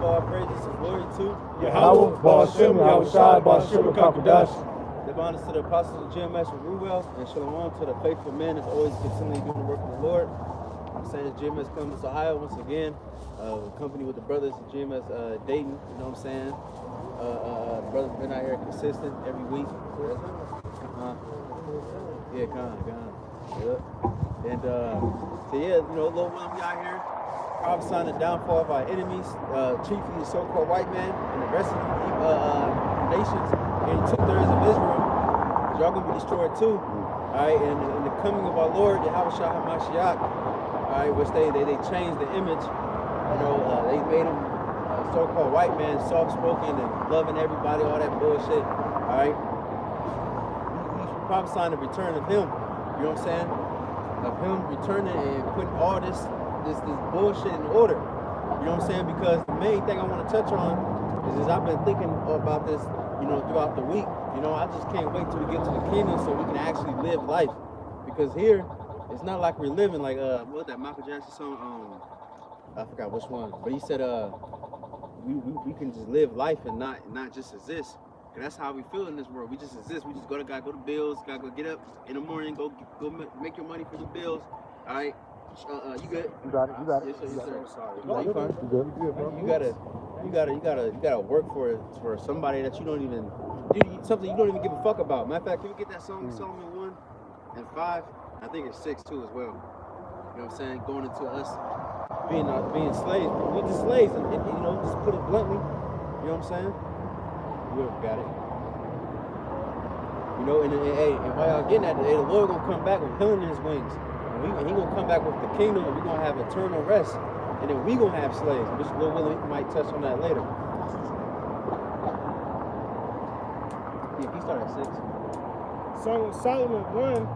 all praises and glory to Yahweh, Ba'ashem, Yahushai, Ba'ashem, Kakadash. Give honors to the apostles of GMS and Ruel, and shalom to the faithful men that's always continually doing the work of the Lord. I'm saying GMS Columbus, Ohio, once again, company with the brothers of GMS Dayton, you know what I'm saying? Brothers been out here consistent every week. Yeah, gone. Yep. And so yeah, you know, Lord William, we out here prophesying the downfall of our enemies, chiefly the so-called white man and the rest of the nations, and 2/3 of Israel. Y'all gonna be destroyed too. Alright, and the coming of our Lord, Yahweh HaMashiach, alright, which they changed the image. You know, they made him so-called white man, soft-spoken and loving everybody, all that bullshit. Alright. He's prophesying the return of him. You know what I'm saying? Of him returning and putting all this bullshit in order. You know what I'm saying? Because the main thing I want to touch on is I've been thinking about this, you know, throughout the week. You know, I just can't wait till we get to the kingdom so we can actually live life. Because here, it's not like we're living like what was that Michael Jackson song? I forgot which one, but he said we can just live life and not just exist. And that's how we feel in this world. We just exist. We just gotta go to bills. Gotta go get up in the morning. Go make your money for your bills. All right. You good? You got it. Yes, sir. Yes, sir. Sorry. No, you fine. You good, bro. You gotta work for somebody that you don't even something you don't even give a fuck about. Matter of fact, can we get that song Solomon 1 and 5? I think it's 6 too as well. You know what I'm saying? Going into us being slaves. We're just slaves, and you know, just put it bluntly. You know what I'm saying? You got it. You know, and while y'all getting at it, the Lord gonna come back with healing in his wings. And he gonna come back with the kingdom, and we're gonna have eternal rest. And then we gonna have slaves, which Lord willing, we might touch on that later. Yeah, he started at 6. Song of Solomon 1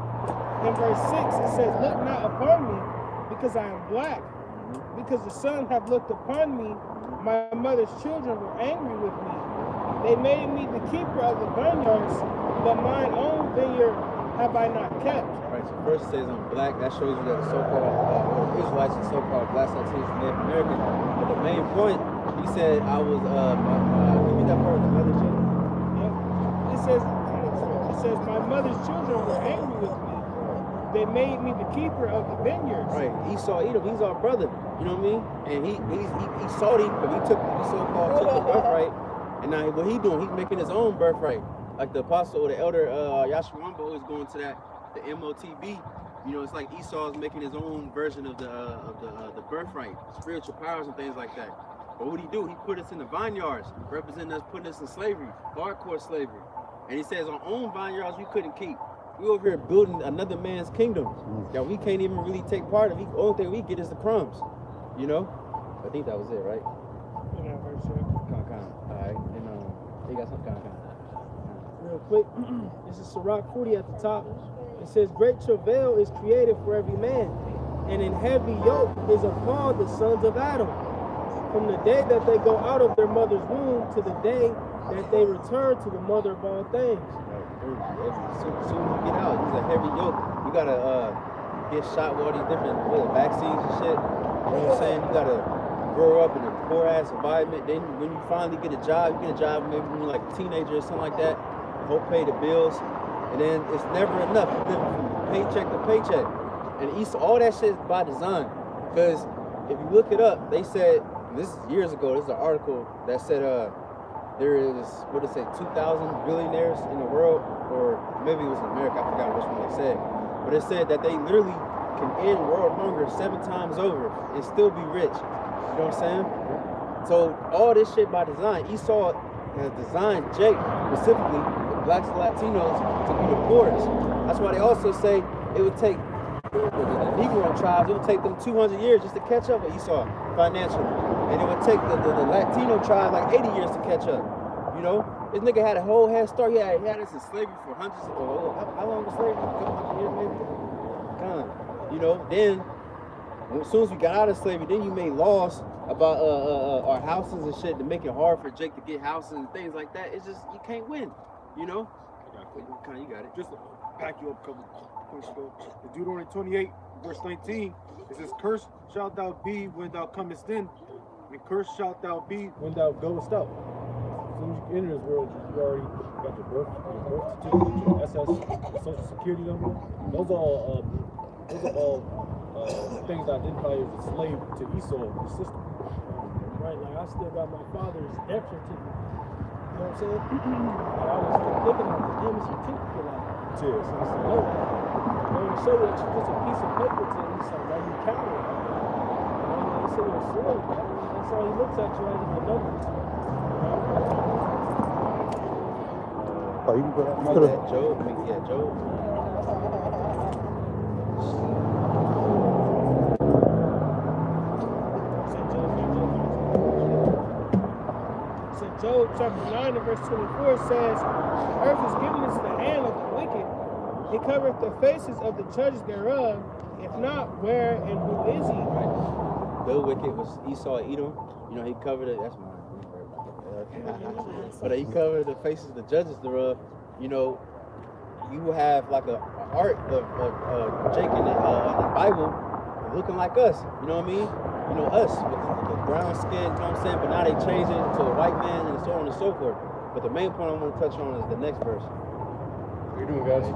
in verse 6, it says, "Look not upon me, because I am black. Because the sun have looked upon me, my mother's children were angry with me. They made me the keeper of the vineyards, but mine own vineyard have I not kept." Right, so first it says I'm black. That shows you that the so-called Israelites and so-called black Latinos and Native Americans. But the main point, he said I was, give me that part of the mother's children. Yeah. It says, my mother's children were angry with me. They made me the keeper of the vineyards. Right, Esau, Edom, he's our brother. You know what I mean? And he's salty, but he took the so-called took the birthright. And now what he doing? He's making his own birthright. Like the apostle or the elder Yashawamba always going to that, the MOTB. You know, it's like Esau's making his own version of the birthright, spiritual powers and things like that. But what he do? He put us in the vineyards, representing us, putting us in slavery, hardcore slavery. And he says our own vineyards we couldn't keep. We over here building another man's kingdom that we can't even really take part of. The only thing we get is the crumbs. You know? I think that was it, right? Yeah, verse 7. All right. And you got some Real quick, this is Sirach 40 at the top. It says, "Great travail is created for every man, and in heavy yoke is upon the sons of Adam. From the day that they go out of their mother's womb to the day that they return to the mother of all things." Soon as you get out, it's a heavy yoke. You gotta get shot with all these different vaccines and shit. You know what I'm saying? You gotta grow up in a poor ass environment. Then when you finally get a job, you get a job maybe when you're like a teenager or something like that. Hope pay the bills, and then it's never enough. You're living from paycheck to paycheck, and all that shit is by design. Because if you look it up, they said this is years ago. This is an article that said there is, what did it say, 2,000 billionaires in the world, or maybe it was in America, I forgot which one they said. But it said that they literally can end world hunger 7 times over and still be rich. You know what I'm saying? So all this shit by design. Esau has designed Jake specifically, the blacks and Latinos, to be the poorest. That's why they also say it would take the Negro tribes, it would take them 200 years just to catch up with Esau financially. And it would take the Latino tribe like 80 years to catch up. You know? This nigga had a whole head start. He had us in slavery for hundreds of, how long was slavery? A couple hundred years maybe? You know, then, as soon as we got out of slavery, then you made laws about our houses and shit to make it hard for Jake to get houses and things like that. It's just, you can't win, you know? You got it. Just to back you up a couple points ago. In Deuteronomy 28, verse 19, it says, "Cursed shalt thou be when thou comest in, And cursed shalt thou be when thou goest out. As soon as you enter this world, you already got your birth certificate, your SS, social security number. Those are all things that identify you as a slave to Esau, the system. Right, like I still got my father's death certificate. You know what I'm saying? Like I was thinking about the damn certificate. Like, Cheers. I said, no. I want to show you that you're just a piece of paper to Esau. Like you coward. He said you're a slave. That's all he looks at you as a number. Oh, you can put that Job. I mean, yeah, Job. Job chapter 9 and verse 24 says, earth is given into the hand of the wicked. He covereth the faces of the judges thereof. If not, where and who is he? Right. The wicked was Esau, Edom. You know, he covered it. That's mine. But he covered the faces of the judges thereof. You know, you have like a art of Jake in the Bible looking like us. You know what I mean? You know, us with the brown skin, you know what I'm saying? But now they changed it to a white man and so on and so forth. But the main point I want to touch on is the next verse. What are you doing, guys?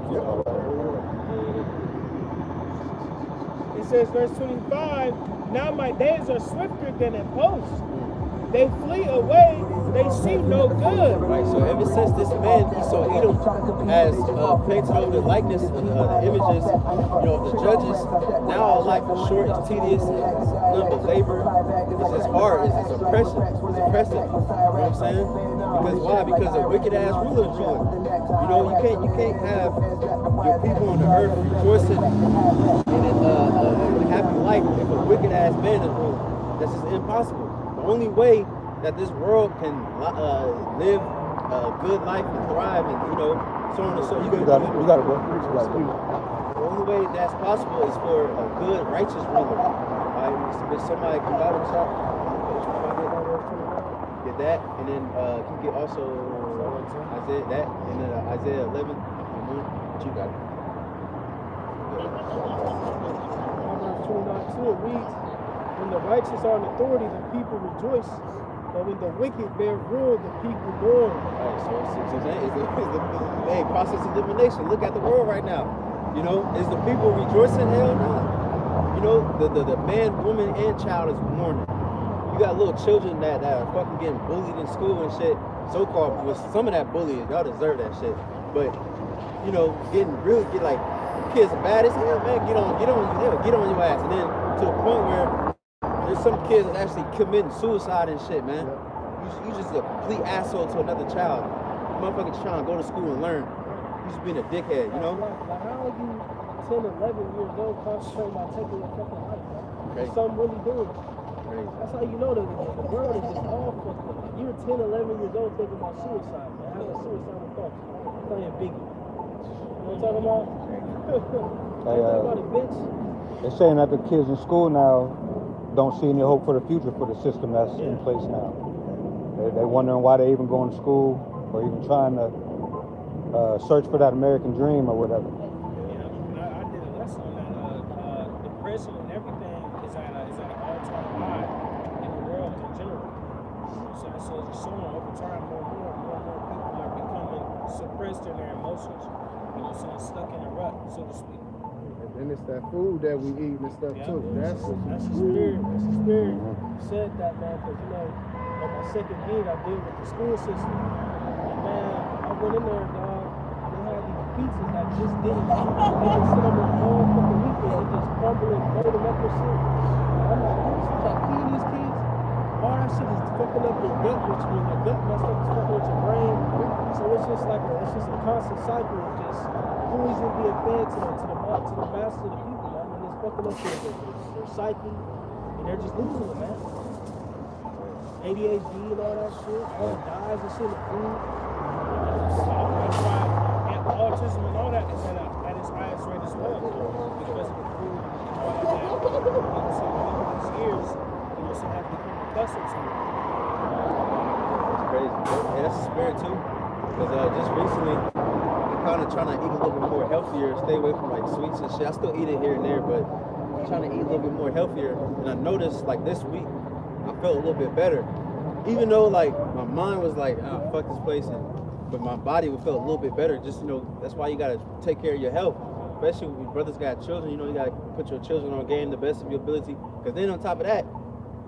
It says, verse 25, now my days are swifter than a post. They flee away, they see no good. Right, so ever since this man, Esau Edom, has painted over the likeness of the images, you know, of the judges, now our life is short, it's tedious, it's none but labor, it's hard, it's oppressive, you know what I'm saying? Because why? Because a wicked ass ruler is ruling. You know, you can't have your people on the earth rejoicing in a happy life if a wicked ass man is ruling. That's just impossible. The only way that this world can live a good life and thrive and, you know, so on and so you got it, bro. The only way that's possible is for a good, righteous ruler. If somebody can buy them shop, get that, and then you get also Isaiah that, and then Isaiah 11. What you got? Proverbs 29:2 it reads, when the righteous are in authority, the people rejoice. But when the wicked bear rule, the people mourn. Alright, so it's the process of elimination. Look at the world right now. You know, is the people rejoicing? Hell no. You know, the man, woman, and child is mourning. You got little children that are fucking getting bullied in school and shit. So-called, with some of that bullying, y'all deserve that shit. But, you know, get like, kids are bad as hell, man. Get on your ass. And then to the point where there's some kids that actually committing suicide and shit, man. You just a complete asshole to another child. Motherfucking trying to go to school and learn. You just being a dickhead, you know? Like how are you 10, 11 years old concentrating on taking your fucking life, man? Crazy. Something really doing. Crazy. That's how you know that the world is just all fucked up. You're 10, 11 years old thinking about suicide, man. Having suicidal thoughts. I'm telling you, Biggie. You know what I'm talking about? Talking about it, bitch. They're saying that the kids in school now don't see any hope for the future for the system that's in place now. They're wondering why they even going to school or even trying to search for that American dream or whatever. Yeah, I did a lesson on that. Depression and everything is at an all-time high in the world in general. So it's just showing over time more and more people are becoming suppressed in their emotions. You know, so stuck in a rut, so to speak. And it's that food that we eat and stuff too. That's the spirit. That's the spirit. Said that, man, because you know, on my second gig, I did with the school system, and man, I went in there, dog. They had these pizzas that just didn't. They just sit on the whole fucking weekend and just crumble and fold them up and shit. And I'm like, what is that feeding these kids? All that shit is fucking up your gut, which means your gut messed up is fucking with your brain. So it's just like it's just a constant cycle of just poison being fed to the mass of the people, man. And it's fucking up their psyche, and they're just losing it, man. ADHD and all that shit, all the dyes and shit, the food. That's why autism and all that is at its highest rate as well, because of the food and all that. So these years, you also have to become accustomed to it. That's crazy. Yeah, that's the spirit too. Because just recently, I'm kind of trying to eat a little bit more healthier, stay away from like sweets and shit. I still eat it here and there, but I'm trying to eat a little bit more healthier. And I noticed like this week, I felt a little bit better. Even though like my mind was like, oh, fuck this place, but my body would feel a little bit better. Just, you know, that's why you gotta take care of your health. Especially when your brothers got children, you know, you gotta put your children on game the best of your ability. Cause then on top of that,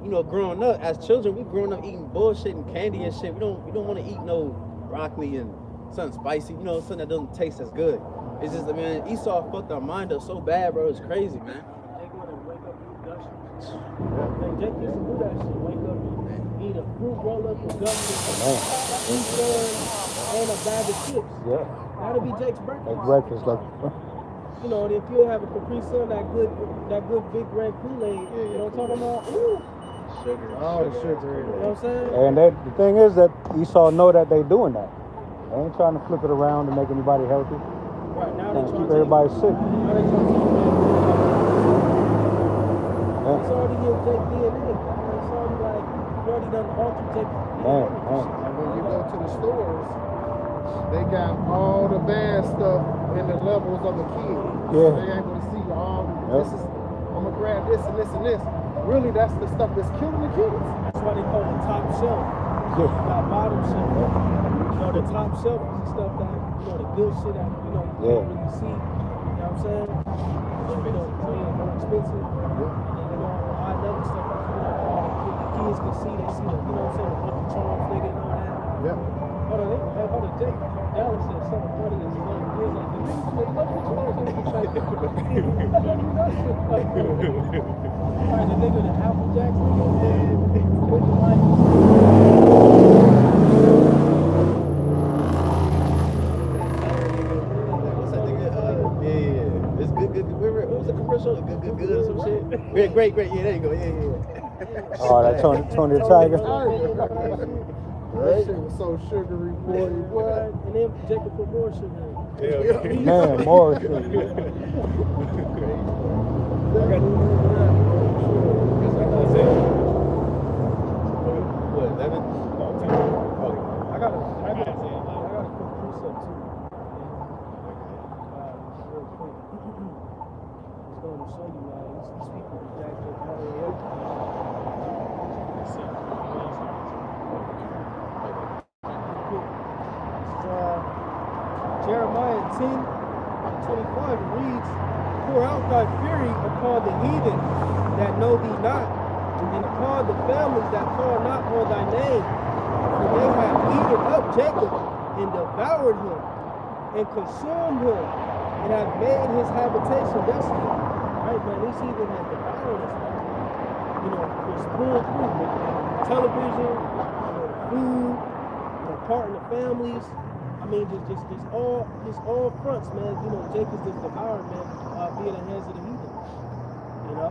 you know, growing up as children, we growing up eating bullshit and candy and shit. We don't want to eat no broccoli and something spicy, you know, something that doesn't taste as good. It's just, man, Esau fucked our mind up so bad, bro. It's crazy, man. Jake wanna wake up and eat Gushers. Like Jake used to do that shit. Wake up, eat a fruit roll up with Gushers, and a bag of chips. Yeah. That'll be Jake's breakfast. Like breakfast, like. You know, and if you have a Capri Sun, that good big red Kool-Aid, you know what I'm talking about? Ooh. Sugar. All the sugar in You it. know what I'm saying? And the thing is that Esau know that they doing that. They ain't trying to flip it around to make anybody healthy. Right now Trying they to trying keep to everybody sick. Now they trying to Yeah. It's already in Jake DNA. It's already like you already done altered Jake's DNA. Man. And when you go to the stores, they got all the bad stuff in the levels of a kid. Yeah. So they able to see all this is, I'm gonna grab this and this and this. Really, that's the stuff that's killing the kids. That's why they call it top shelf. You got bottom shelf. You know, the top shelf is the stuff that, you know, the good shit that, you know, you can't really see. You know what I'm saying? You know, more expensive. And then, you know, the high level stuff, you know, all the kids can see, they see the, you know what I'm saying, the Lucky Charms nigga and all that. Yeah. Hold on, Jake. Dallas said something funny as well. He was like, the niggas make Lucky Charms. Alright, the nigga, the Apple Jacks nigga, with the light. What's that nigga? Yeah. It's good. What was the commercial? Good, or some shit? Great. Yeah, there you go. Yeah. Oh, that Tony the Tiger. That shit was so sugary, boy. What? And then Jacob put more sugar in. Man, more shit. What, 11? I got a quick precept too. Real quick. Just going to show you, man. These people are jacked up all the way up. Jeremiah 10:25 reads, pour out thy fury upon the heathen that know thee not, and upon the families that call not on thy name. For they have eaten up Jacob and devoured him and consumed him and have made his habitation desolate. Right, man, these heathen have devoured us, man. You know, it's full through television, you know, food, you know, parting the families. I mean, just all fronts, man. You know, Jacob's just devoured, man, via the hands of the heathen. You know?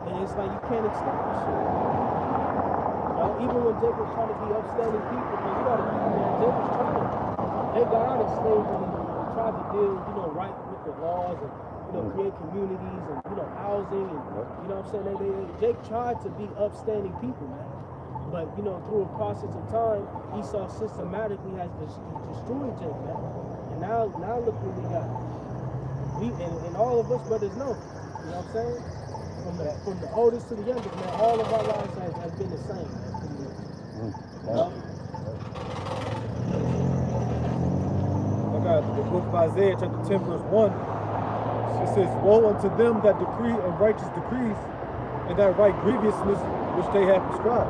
And it's like you can't escape this shit. You know, even when Jacob's trying to be upstanding people, man, you gotta keep, man, Jacob's trying to, they got out of slavery and tried to deal, you know, right with the laws and, you know, create communities and, you know, housing and, you know what I'm saying? Jake tried to be upstanding people, man. But, you know, through a process of time, Esau systematically has destroyed Jake, man. And now look what we got. And all of us brothers know, you know what I'm saying? From the oldest to the youngest, man, all of our lives has been the same, man, pretty much. You know? I got the book of Isaiah, chapter 10, verse 1. It says, woe unto them that decree unrighteous decrees, and that write grievousness which they have prescribed.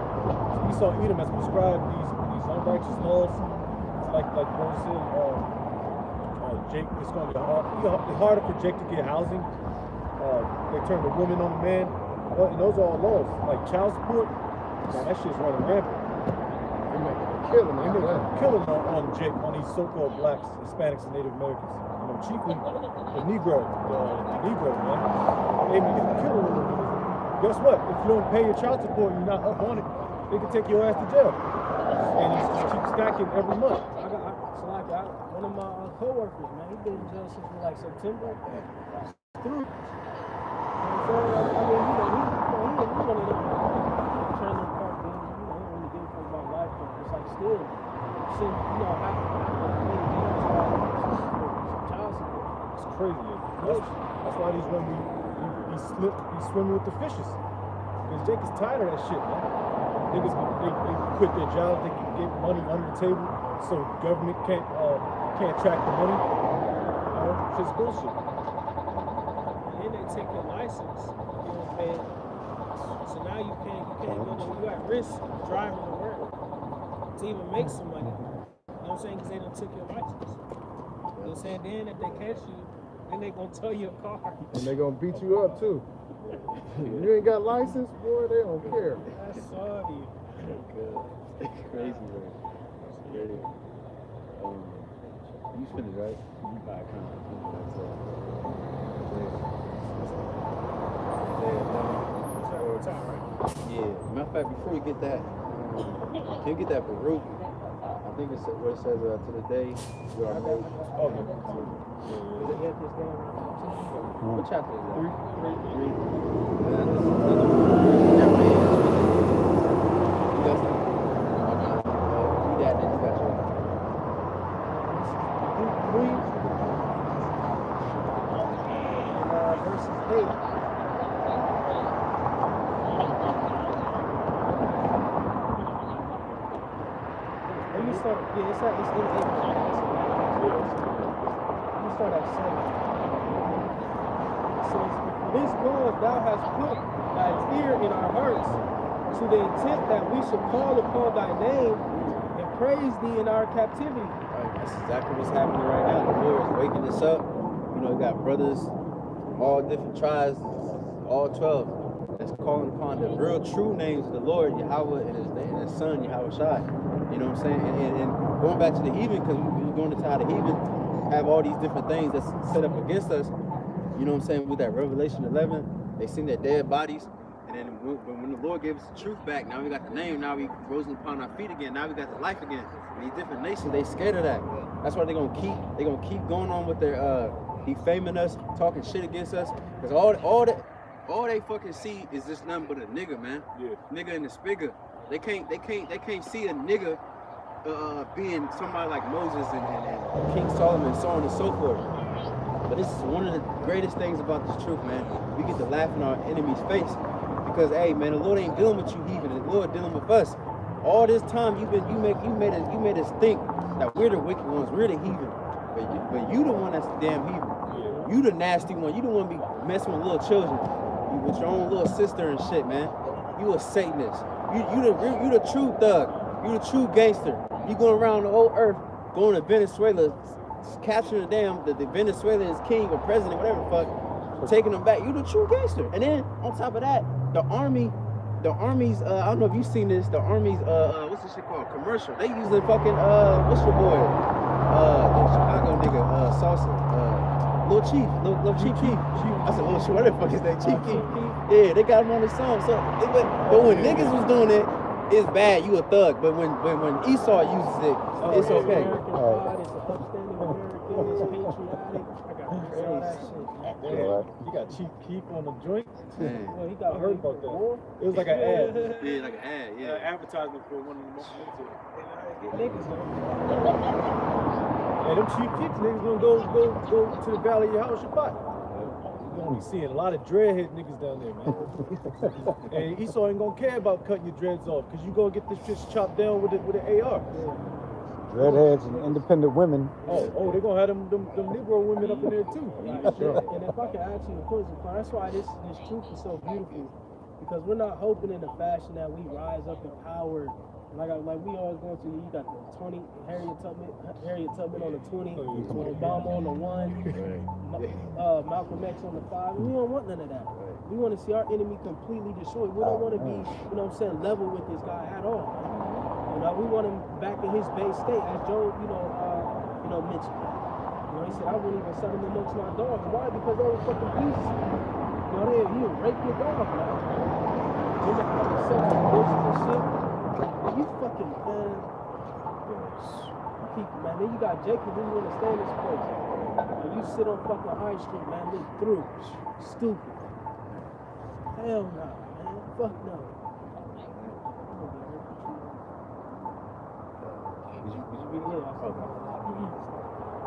So Esau Edom has prescribed these unrighteous laws. Like Paul said, Jake, it's going to be harder for Jake to get housing. They turn the woman on the man. And those are all laws. Like child support, man, that shit's running rampant. They making a killing out of that. Killing on Jake, on these so-called blacks, Hispanics, and Native Americans. You know, chiefly the Negro, man. They make a killing on them. Guess what? If you don't pay your child support and you're not up on it, they can take your ass to jail. And you just keep stacking every month. One of my co-workers, man, he been in jail since like September. Through. You know what I'm saying? I mean, he one of them trailer park games. You know, he don't really give a fuck about life, but it's like still, shit, you know, half of the child support. It's crazy. That's why these women be swimming with the fishes. Because Jake is tired of that shit, man. niggas they quit their jobs, they can get money under the table, so the government can't track the money. You know, shit's bullshit. And then they take your license, you don't pay it. So now you can't go to, you at risk driving to work to even make some money. You know what I'm saying? Because they done took your license. You know what I'm saying? Then if they catch you, then they gonna tow your car. And they gonna beat you up too. You ain't got license, boy, they don't care. That's sorry. It's crazy, man. Crazy. You finished, right? You buy a contract. Yeah. Matter of fact, before we get that, can you get that Baruch? I think it's where it says to the day you are made. Oh, yeah. What chapter is that? 3. Thou hast put thy fear in our hearts, to the intent that we should call upon thy name and praise thee in our captivity. Right, that's exactly what's happening right now. The Lord is waking us up. You know, we got brothers, all different tribes, all 12. That's calling upon the real true names of the Lord, Yahweh, and his son, Yahweh Shai. You know what I'm saying? And going back to the heathen, because we're going into how the heathen have all these different things that's set up against us. You know what I'm saying? With that Revelation 11, they seen their dead bodies, and then when the Lord gave us the truth back, now we got the name, now we rose upon our feet again, now we got the life again. And these different nations, they scared of that. That's why they're gonna keep going on with their defaming us, talking shit against us, because all they fucking see is just nothing but a nigga, man. Yeah. Nigga in the spigger. They can't see a nigga being somebody like Moses and King Solomon, so on and so forth. But this is one of the greatest things about this truth, man. We get to laugh in our enemy's face because, hey, man, the Lord ain't dealing with you heathen. The Lord dealing with us. All this time you made us think that we're the wicked ones, we're the heathen. But you the one that's the damn heathen. Yeah. You the nasty one. You the one be messing with little children, you with your own little sister and shit, man. You a Satanist. You the true thug. You the true gangster. You going around the whole earth, going to Venezuela, capturing the Venezuelan's king or president, whatever the fuck, taking them back. You the true gangster. And then on top of that, the army's I don't know if you've seen this, the army's what's this shit called? Commercial. They use the fucking what's your boy? The Chicago nigga, Salsa, Lil Chief Keef. I said, oh shit, what the fuck is that? Chief Keef. Yeah, they got him on the song. So but when niggas was doing it, it's bad, you a thug. But when Esau uses it, it's okay. You got Chief Keef on the joint. Well, he got I heard about that. It was like an ad. Yeah, like an ad, yeah. Advertisement for one of the most Niggas, Hey, them Chief Keef niggas gonna go to the Valley of Yehoshaphat. You're gonna be seeing a lot of dreadhead niggas down there, man. And Esau ain't gonna care about cutting your dreads off, because you gonna get this shit chopped down with an AR. Dreadheads and independent women. Oh, they're gonna have them Negro women up in there too. Sure. And if I could add to your point, that's why this truth is so beautiful, because we're not hoping in the fashion that we rise up in power. Like we always going to, you got the 20, Harriet Tubman on the 20, Obama on the 1, Malcolm X on the 5. We don't want none of that. We want to see our enemy completely destroyed. We don't want to be, you know what I'm saying, level with this guy at all. You know, we want him back in his base state, as Joe, mentioned. You know, he said, I wouldn't even set him amongst my dogs. Why? Because they were fucking pieces. You know, he'll rape your dog now. Then they have sex with horses and shit. You fucking, man. People, man. Then you got Jacob who want to stay in this place. And you sit on fucking High Street, man. Look through. Stupid. Hell no, man. Fuck no.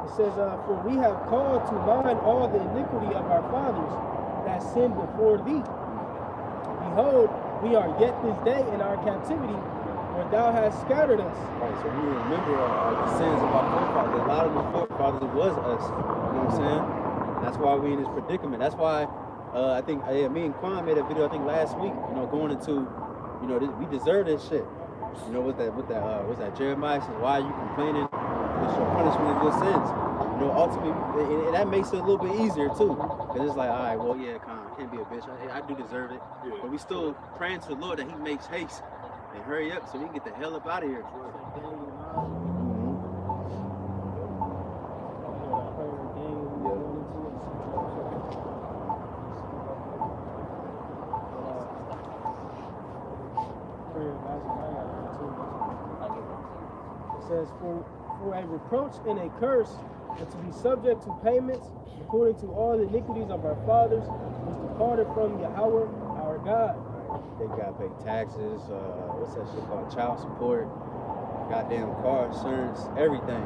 It says, for we have called to mind all the iniquity of our fathers that sinned before thee. Behold, we are yet this day in our captivity, where thou hast scattered us. Right, so we remember the sins of our forefathers. A lot of the forefathers, it was us. You know what I'm saying? That's why we in this predicament. That's why I think me and Quan made a video, I think last week, you know, going into, you know, we deserve this shit. You know, what's that Jeremiah says, why are you complaining? It's your punishment of your sins. You know, ultimately, and that makes it a little bit easier too. Because it's like, all right, well, yeah, Con, I can't be a bitch. I do deserve it. Yeah. But we still praying to the Lord that he makes haste and hurry up so we can get the hell up out of here. It says, for a reproach and a curse, and to be subject to payments according to all the iniquities of our fathers, was departed from Yahweh our God. They gotta pay taxes, what's that shit called? Child support, goddamn car insurance, everything.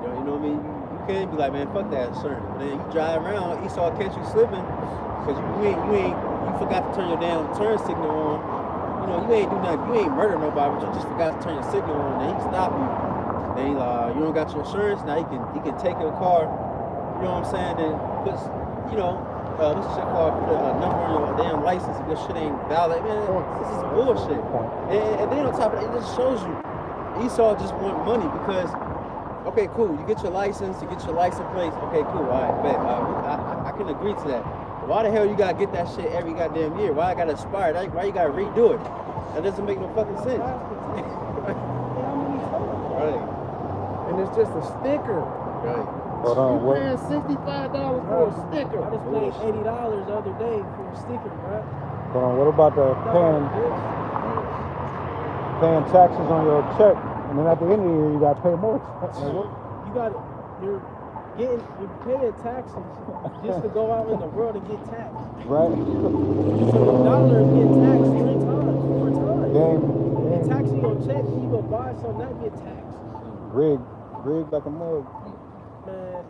You know what I mean? You can't be like, man, fuck that insurance. But then you drive around, Esau catch you slipping, because you forgot to turn your damn turn signal on. You know, you ain't do nothing, you ain't murder nobody, but you just forgot to turn your signal on, then he stop you. Then he like, you don't got your insurance, now he can take your car, you know what I'm saying, then puts, you know, what's the shit called, put a number on your damn license if your shit ain't valid. Man, this is bullshit. And then on top of that, it just shows you, Esau just want money because, okay, cool, you get your license, you get your license plates, okay, cool, all right, bet, I can agree to that. But why the hell you gotta get that shit every goddamn year? Why I gotta expire? Why you gotta redo it? That doesn't make no fucking sense. Right. And it's just a sticker. Right. Hold on, You paying $65 for a sticker. I just paid $80 the other day for a sticker, bro. hold on, what about the paying taxes on your check, and then at the end of the year you gotta pay more taxes? You're paying taxes just to go out in the world and get taxed. Right? So the dollar is getting taxed 4 times. Game. They taxing your check and you go buy something that get taxed. Rigged like a mug. Man,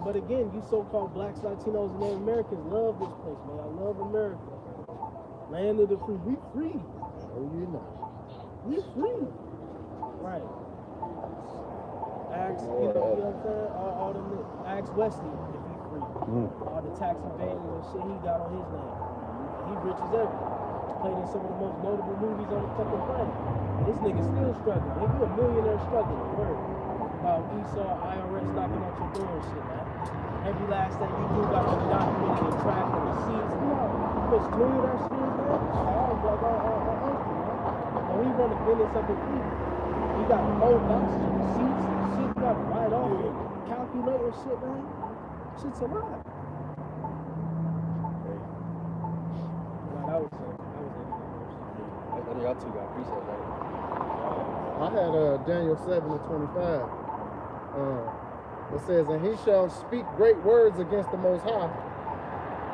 but again, you so-called blacks, Latinos, and Native Americans love this place, man. I love America. Land of the free. We free. Oh, you know. We free. Right. Ask, you know what I'm saying? All them, ask Wesley if he free. All the tax evading and shit he got on his name. He rich as ever. Played in some of the most notable movies on the fucking planet. This nigga still struggling. Nigga, you a millionaire struggling. Word. About Esau, IRS knocking at your door and shit, man. Every last thing you do got to be documented and tracked and receipts. You know how much clear that shit is, man? And we run a business up in people. You got whole boxes of receipts and shit. You got to write off and calculate and shit, man. Shit's a lot. That was it. Y'all two got appreciate that. I had Daniel 7:25. It says, and he shall speak great words against the Most High,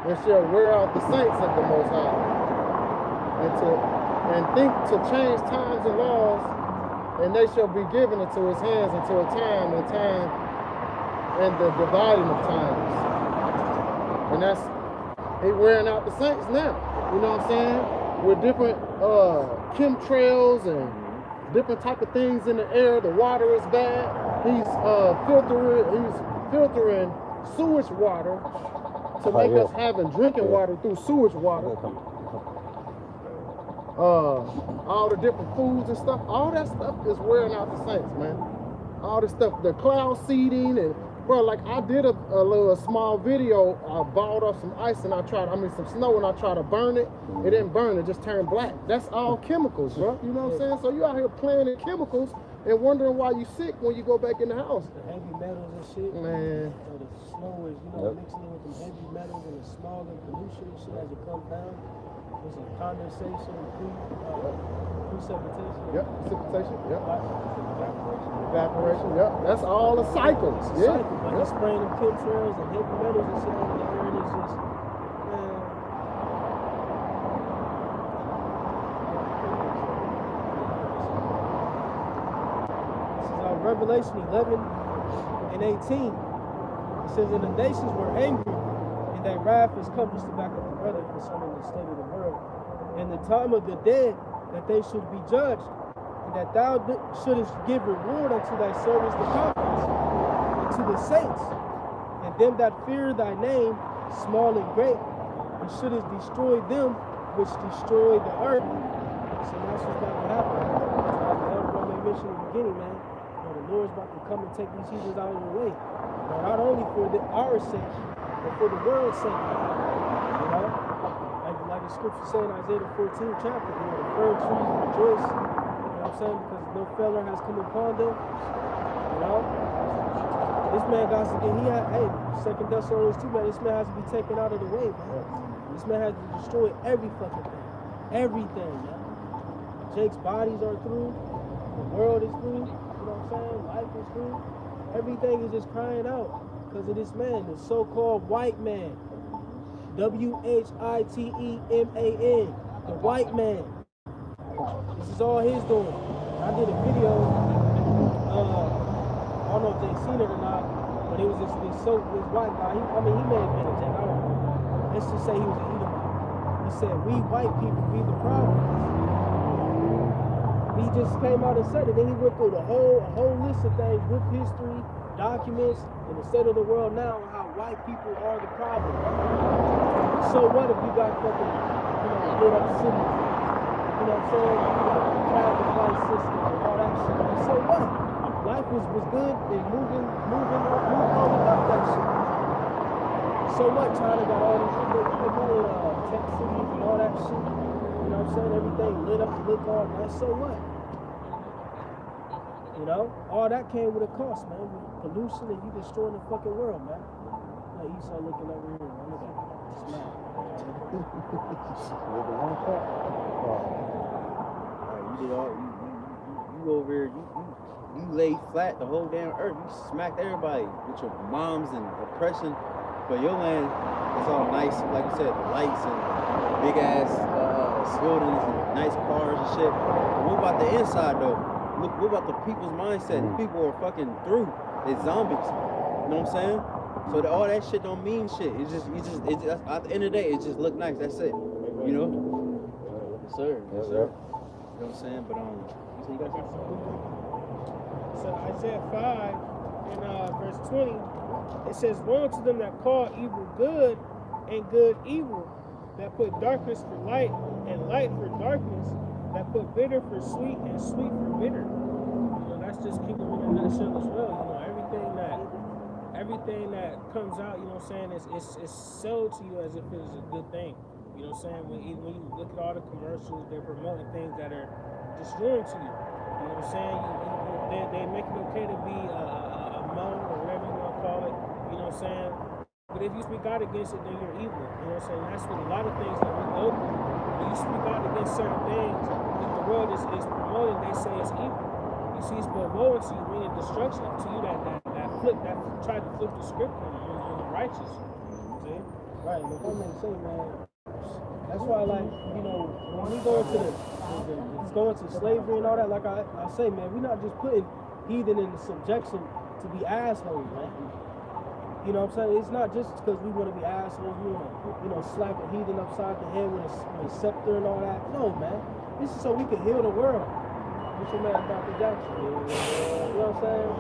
and shall wear out the saints of the Most High, and think to change times and laws, and they shall be given into his hands until time and the dividing of times. And that's he wearing out the saints now. You know what I'm saying? With different chemtrails and different type of things in the air. The water is bad. He's filtering sewage water to make us having drinking water through sewage water. All the different foods and stuff. All that stuff is wearing out the saints, man. All this stuff, the cloud seeding and bro, like I did a little small video. I balled up some ice and some snow and I tried to burn it. It didn't burn, it just turned black. That's all chemicals, bro. You know what I'm saying? So you out here playing in chemicals and wondering why you sick when you go back in the house. The heavy metals and shit. Man. The snow is, mixing in with the heavy metals and the smog and pollution and shit as it comes down. There's some condensation, precipitation. Yep, precipitation, yep. Evaporation, yep. That's all the cycles. Yeah. But he's spraying them chemtrails and heavy metals and shit on the air, and it's just, man. This is Revelation 11 and 18. It says, and the nations were angry, and their wrath is compassed back of the brother concerning the state of the world. and the time of the dead, that they should be judged, and that thou shouldest give reward unto thy servants the prophets, and to the saints, and them that fear thy name, small and great, and shouldest destroy them which destroy the earth. So that's what's about to happen. Like the elder brother mentioned in the beginning, man. The Lord's about to come and take these heathens out of the way. Not only for our sake, but for the world's sake. You know? Like the scripture said in Isaiah the 14th chapter, the fir trees rejoice, you know what I'm saying, because no feller has come upon them. You know? This man got to get, hey, 2 Thessalonians 2, man, this man has to be taken out of the way, man. This man has to destroy every fucking thing. Everything, man. Jake's bodies are through. The world is through. You know what I'm saying? Life is through. Everything is just crying out because of this man, the so-called white man. WHITEMAN. The white man. This is all his doing. I did a video, I don't know if they've seen it or not, but it was this white guy. He may have been a Jake, I don't know. Let's just say he was an Edomite. He said, we white people be the problem. He just came out and said it. Then he went through a whole list of things with history, documents, and the state of the world now and how white people are the problem. So what if you got fucking, lit up cities? You know what I'm saying? Traffic light system and all that shit. So what? Life was good and moving on without that shit. So what? China got all these tech cities and all that shit. You know what I'm saying? Everything lit up, lit on, man. So what? You know? All that came with a cost, man. With pollution and you destroying the fucking world, man. Like Esau looking over here, man. Look at that. Smile. You did all you over here, you lay flat the whole damn earth. You smacked everybody with your moms and oppression. But your land is all nice, like you said, lights and big ass buildings and nice cars and shit. But what about the inside though? Look, what about the people's mindset? The people are fucking through. They're zombies. You know what I'm saying? So all that shit don't mean shit. It's just at the end of the day, it just look nice. That's it. You know? Yes, sir. Yes, sir. You know what I'm saying? But you got something? So Isaiah 5 in verse 20, it says, woe unto them that call evil good and good evil, that put darkness for light and light for darkness, that put bitter for sweet and sweet for bitter. You know, that's just kingdom in a nutshell as well. You know, everything that comes out, you know what I'm saying, it's sold to you as if it is a good thing. You know what I'm saying? When you look at all the commercials, they're promoting things that are destroying to you. You know what I'm saying? They make it okay to be a mo or whatever you want to call it. You know what I'm saying? But if you speak out against it, then you're evil. You know what I'm saying? That's what a lot of things that we go through. When you speak out against certain things that the world is promoting, they say it's evil. You see, it's but woe unto you, meaning destruction to you that tried to flip the script on the righteous. See? Right, and the one thing to say, man, that's why, like, you know, when we go into going to slavery and all that, like I say, man, we're not just putting heathen in the subjection to be assholes, man. You know what I'm saying? It's not just because we want to be assholes, we want to, you know, slap a heathen upside the head with a scepter and all that. No, man. This is so we can heal the world. What's your man, Dr. Jackson? You know what I'm saying?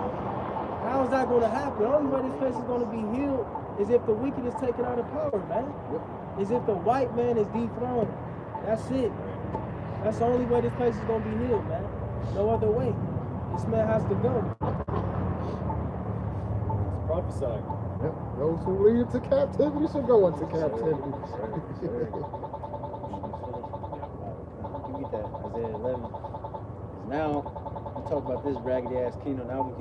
How is that going to happen? The only way this place is going to be healed is if the wicked is taken out of power, man. Is if the white man is dethroned. That's it. That's the only way this place is going to be healed, man. No other way. This man has to go. It's prophesied. Yep. Those who lead to captivity should go into captivity. You get that, Isaiah 11. Now, we talk about this raggedy ass kingdom. Now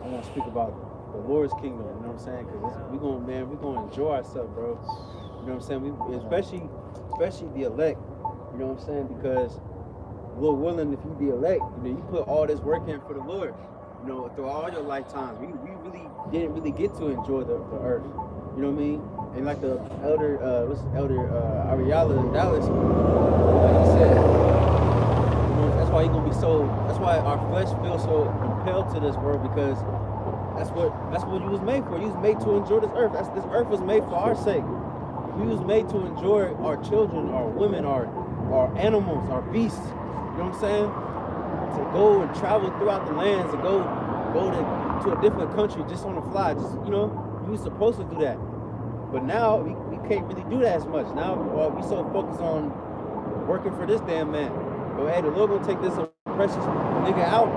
I want to speak about the Lord's kingdom. You know what I'm saying? Because we're going to enjoy ourselves, bro. You know what I'm saying? Especially the elect. You know what I'm saying? Because Lord willing, if you be elect, you put all this work in for the Lord. You know, through all your lifetimes, we really didn't really get to enjoy the earth. You know what I mean? And like the elder Ariala in Dallas, he said, you know, that's why that's why our flesh feels so compelled to this world, because that's what you was made for. You was made to enjoy this earth. This earth was made for our sake. We was made to enjoy our children, our women, our animals, our beasts. You know what I'm saying? To go and travel throughout the lands, to go to a different country just on the fly. Just we were supposed to do that, but now we can't really do that as much. Now we so focused on working for this damn man. But hey, the Lord gonna take this precious nigga out,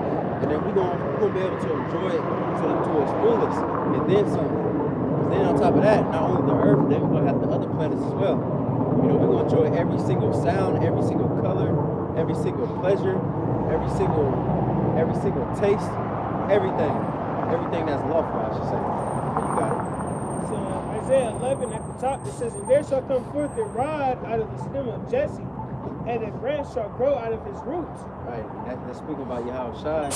and then we gonna be able to enjoy it to its fullest, and then some. Then on top of that, not only the earth, then we're gonna have the other planets as well. We're gonna enjoy every single sound, every single color, every single pleasure, every single taste, everything that's lawful, I should say. You got it. So Isaiah 11 at the top, it says, "And there shall come forth a rod out of the stem of Jesse, and a branch shall grow out of his roots." Right, and that's speaking about Yahweh Shai. The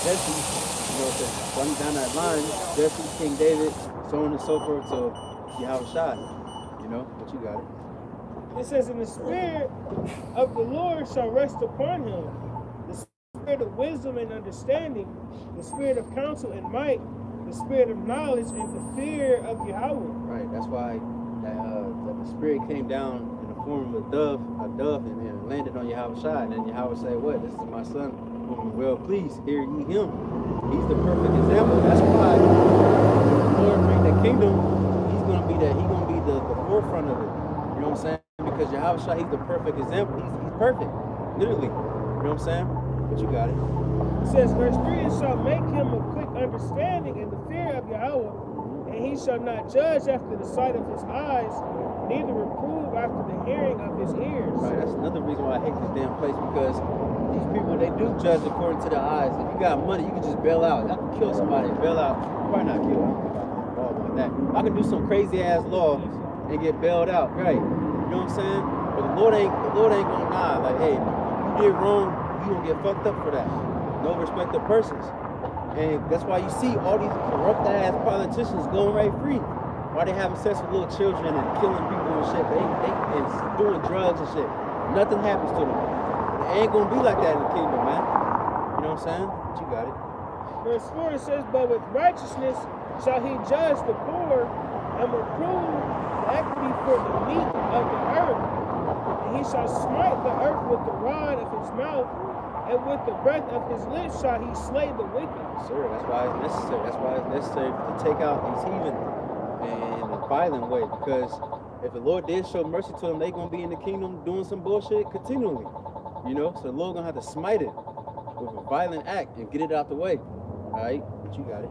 Jesse, it says running down that line, Jesse, King David, so on and so forth, to Yahweh Shai. But you got it. It says, "And the spirit of the Lord shall rest upon him, the spirit of wisdom and understanding, the spirit of counsel and might, the spirit of knowledge and the fear of Yahweh." Right, that's why that the spirit came down in the form of a dove, and landed on Yahweh Shai. And then Yahweh said, "What? This is my son, whom I'm well pleased. Hear ye him." He's the perfect example. That's why when the Lord bring the kingdom, he's gonna be the forefront of it. You know what I'm saying? Because Yahweh Shai, he's the perfect example. He's perfect, literally. You know what I'm saying? But you got it. It says, "Her spirit shall make him of quick understanding and the fear of Yahweh, and he shall not judge after the sight of his eyes, neither reprove after the hearing of his ears." Right, that's another reason why I hate this damn place, because these people, they do judge according to their eyes. If you got money, you can just bail out. I can kill somebody, bail out. Probably not kill them. Like that. I can do some crazy ass law and get bailed out, right? You know what I'm saying? But the Lord ain't gonna lie. Like, hey, you did wrong, you gonna get fucked up for that. No respect of persons. And that's why you see all these corrupt ass politicians going right free. Why they having sex with little children and killing people and shit. They and doing drugs and shit. Nothing happens to them. It ain't gonna be like that in the kingdom, man. You know what I'm saying? But you got it. Verse 4, it says, "But with righteousness shall he judge the poor, and reprove the equity for the meat of the earth. And he shall smite the earth with the rod of his mouth, and with the breath of his lips shall he slay the wicked." Sure, that's why it's necessary. That's why it's necessary to take out these heathen in a violent way. Because if the Lord did show mercy to them, they gonna be in the kingdom doing some bullshit continually. So the Lord gonna have to smite it with a violent act and get it out the way. All right, but you got it.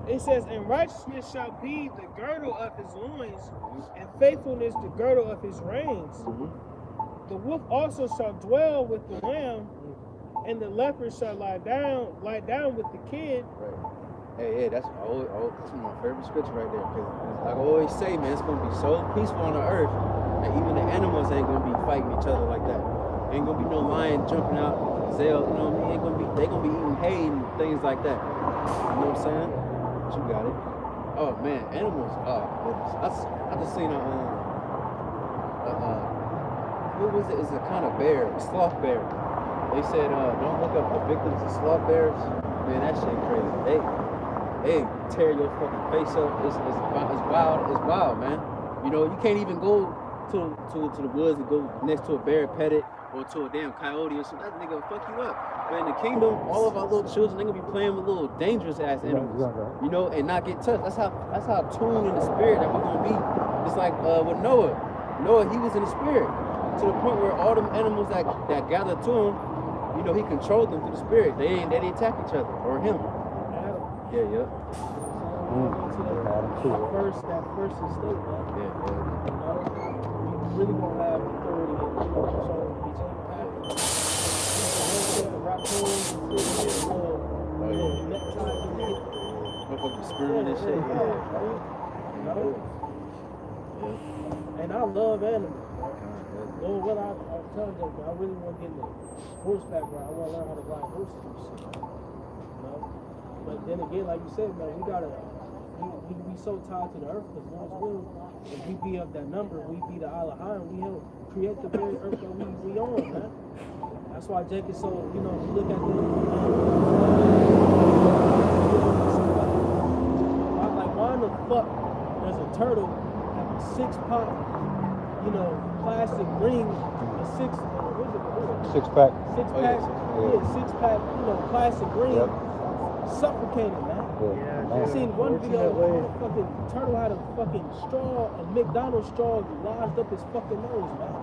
It says, "And righteousness shall be the girdle of his loins, and faithfulness the girdle of his reins. The wolf also shall dwell with the lamb, and the leopard shall lie down with the kid." Right. Hey, that's that's my favorite scripture right there. Because like I always say, man, it's gonna be so peaceful on the earth that even the animals ain't gonna be fighting each other like that. Ain't gonna be no lion jumping out, gazelle. You know what I mean? They gonna be eating hay and things like that. You know what I'm saying? But you got it. Oh man, animals. Oh goodness. I just seen what was it? It's a kind of bear, a sloth bear. They said, don't look up the victims of sloth bears. Man, that shit crazy. They tear your fucking face up. It's wild. It's wild, man. You can't even go to the woods and go next to a bear, pet it, or to a damn coyote or something. That nigga will fuck you up. But in the kingdom, all of our little children, they gonna be playing with little dangerous ass animals, and not get touched. That's how tuned in the spirit that we're gonna be. It's like with Noah. Noah, he was in the spirit to the point where all them animals that gathered to him, he controlled them through the spirit. They didn't attack each other or him. Yeah. That first estate, man. Yeah. You really gonna have authority and control of each other. The raccoons and little neckties and shit. Motherfucking sperm and shit. And I love animals. Lord, what I was telling them, I really want to get in the horseback ride. I want to learn how to ride horses and shit. But then again, like you said, man, we be so tied to the earth because Lord's will, if we be of that number, we be the Elohim, we help create the very earth that we on, man. That's why Jake is so, you look at why in the fuck does a turtle have a 6-pot, you know, plastic ring, a Six pack. six Oh, pack, yeah. yeah, 6-pack, you know, plastic ring, Yep. suffocating, man. Yeah. I Man. seen one video Unfortunate way. where a fucking turtle had a fucking straw, a McDonald's straw lodged up his fucking nose, man.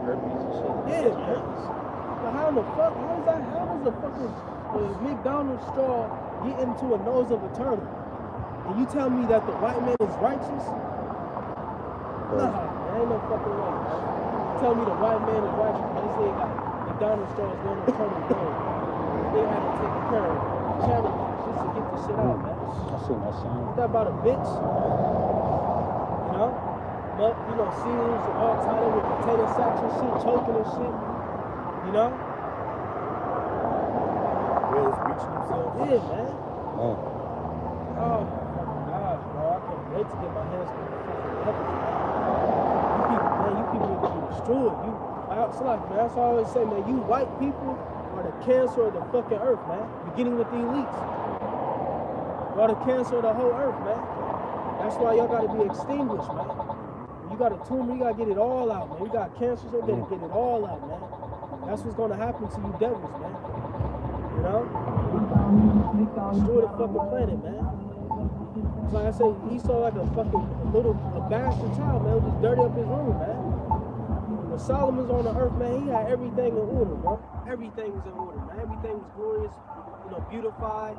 Herpes and shit. Yeah, man. But how the fuck, how does a fucking McDonald's straw get into a nose of a turtle? And you tell me that the white man is righteous? Nah, there ain't no fucking way, man. Tell me the white man is righteous, but they say got McDonald's straws going on the turtle's nose. They had to take care of channel just to get the shit out, man. I seen that scene. Ain't that about a bitch? You know? But, you know, seals and all tied up with potato sacks and shit, choking and shit. You know? Whales beaching themselves. Yeah, man. Man. Oh my fucking gosh, bro. I can't wait to get my hands on the fucking weapons, man. You people need to be destroyed. So like, man, that's why I always say, man, you white people are the cancer of the fucking earth, man. Beginning with the elites. Y'all the cancer of the whole earth, man. That's why y'all gotta be extinguished, man. You got a tumor, you gotta get it all out, man. You got cancer, so you gotta get it all out, man. That's what's gonna happen to you devils, man. You know? Destroy the fucking planet, man. So like I say, he saw like a bastard child, man, just dirty up his room, man. When Solomon's on the earth, man, he had everything in order, bro. Everything was in order, man. Everything was glorious, you know, beautified.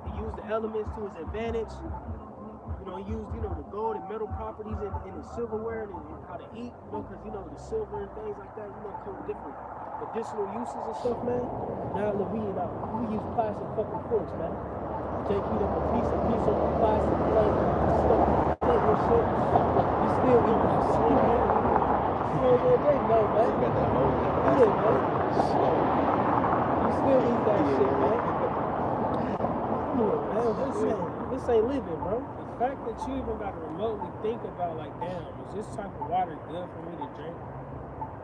He used the elements to his advantage. You know, he used, you know, the gold and metal properties in his silverware and how to eat, you know, because, you know, the silver and things like that, you know, come with different additional uses and stuff, man. Now, look, we use plastic fucking forks, man. Jake heat up a piece of a plastic plate, plate and shit. You still eat that shit, man. You know what they know, man. You got that mold. Yeah, man. You still eat that shit, man. Come on, man. This ain't living, bro. The fact that you even got to remotely think about, like, damn, is this type of water good for me to drink?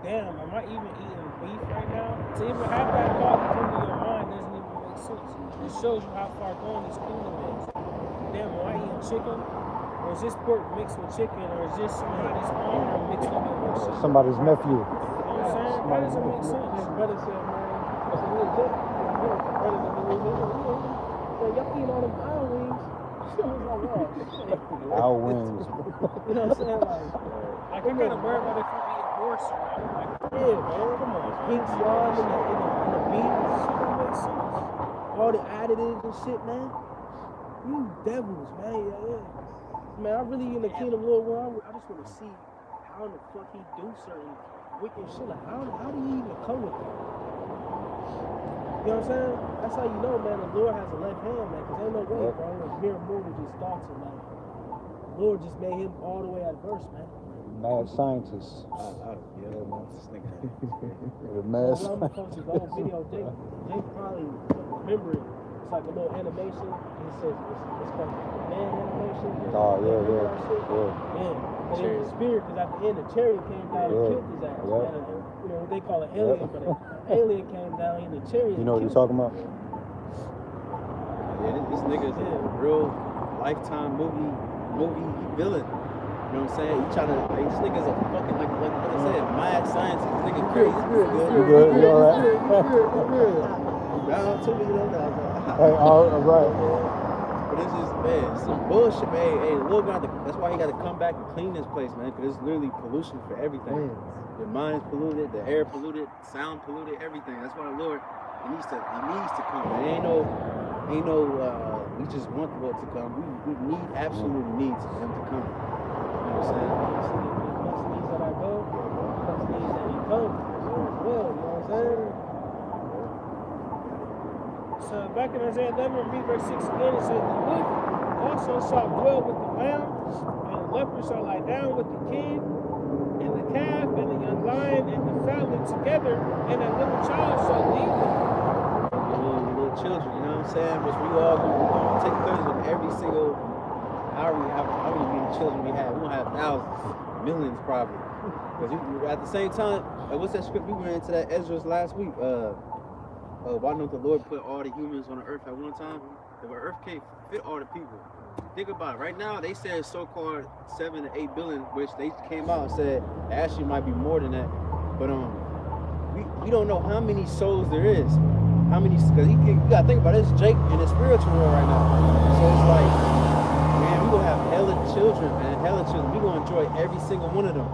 Damn, am I even eating beef right now? To even have that thought come to your mind doesn't even make sense. It shows you how far gone this kingdom is. Damn, am I eating chicken? Or is this pork mixed with chicken? Or is this somebody's arm mixed with your shit? Somebody's nephew. You know what I'm saying? That doesn't make sense. His brother said, man, it's legit. Y'all eating all them iron wings. I was like, wow. Our wings. You know what I'm saying? Like, you gotta worry about if you eat horse or not. Like, Yeah, man, come on. Pink slime in the beef. shit makes sense. All the additives and shit, man. You devils, man. Yeah. Man, I really in the kingdom, Lord, I just want to see how the fuck he do certain wicked shit. Like, how do you even come with that? You know what I'm saying? That's how you know, man, the Lord has a left hand, man, because ain't no way, bro. It's mere mortal just thoughts and like, the Lord just made him all the way adverse, man. Mad scientist. Yeah, man, this nigga. The mad I'm gonna post his old video. Jake probably remember it. It's like a little animation. He says it's called man animation. Oh, yeah. Remember that shit? Yeah. Yeah. But it was spirit because at the end the chariot came down and killed his ass. Yeah. Man. You know what they call an alien, but an alien came down in the chariot. You know what and you're talking about? Yeah, this nigga's a real lifetime movie villain. You know what I'm saying? You trying to, like, this nigga's a fucking, like what I said, mad scientist. This nigga crazy. You good? You alright? Down to me, you know, Hey, all right. But it's just, man, it's some bullshit, man. Hey, the little guy, that's why he got to come back and clean this place, man, because it's literally pollution for everything. The mind's polluted, the air polluted, sound polluted, everything. That's why the Lord, he needs to come. There ain't no, we just want the Lord to come. We need, absolutely need him to come. You know what I'm saying? Must needs that I go, must needs that he comes. Well, you know what I'm saying? So back in Isaiah 11, read verse 6 again, it says, the wolf also shall dwell with the lamb, and the leopard shall lie down with the kid, and the calf, and the young lion, and the foundling together, and a little child shall lead them. Little children, you know what I'm saying? Which we all gonna take turns with every single, how many children we have. We're gonna have thousands, millions probably. Because at the same time, what's that script we went into that Ezra's last week? Why don't the Lord put all the humans on the earth at one time? If the earth can't fit all the people, think about it. Right now, they said so-called 7 to 8 billion, which they came out and said it actually might be more than that. But we don't know how many souls there is. How many? Because you gotta think about it. It's Jake in the spiritual world right now. So it's like, man, we gonna have hella children, man, hella children. We gonna enjoy every single one of them.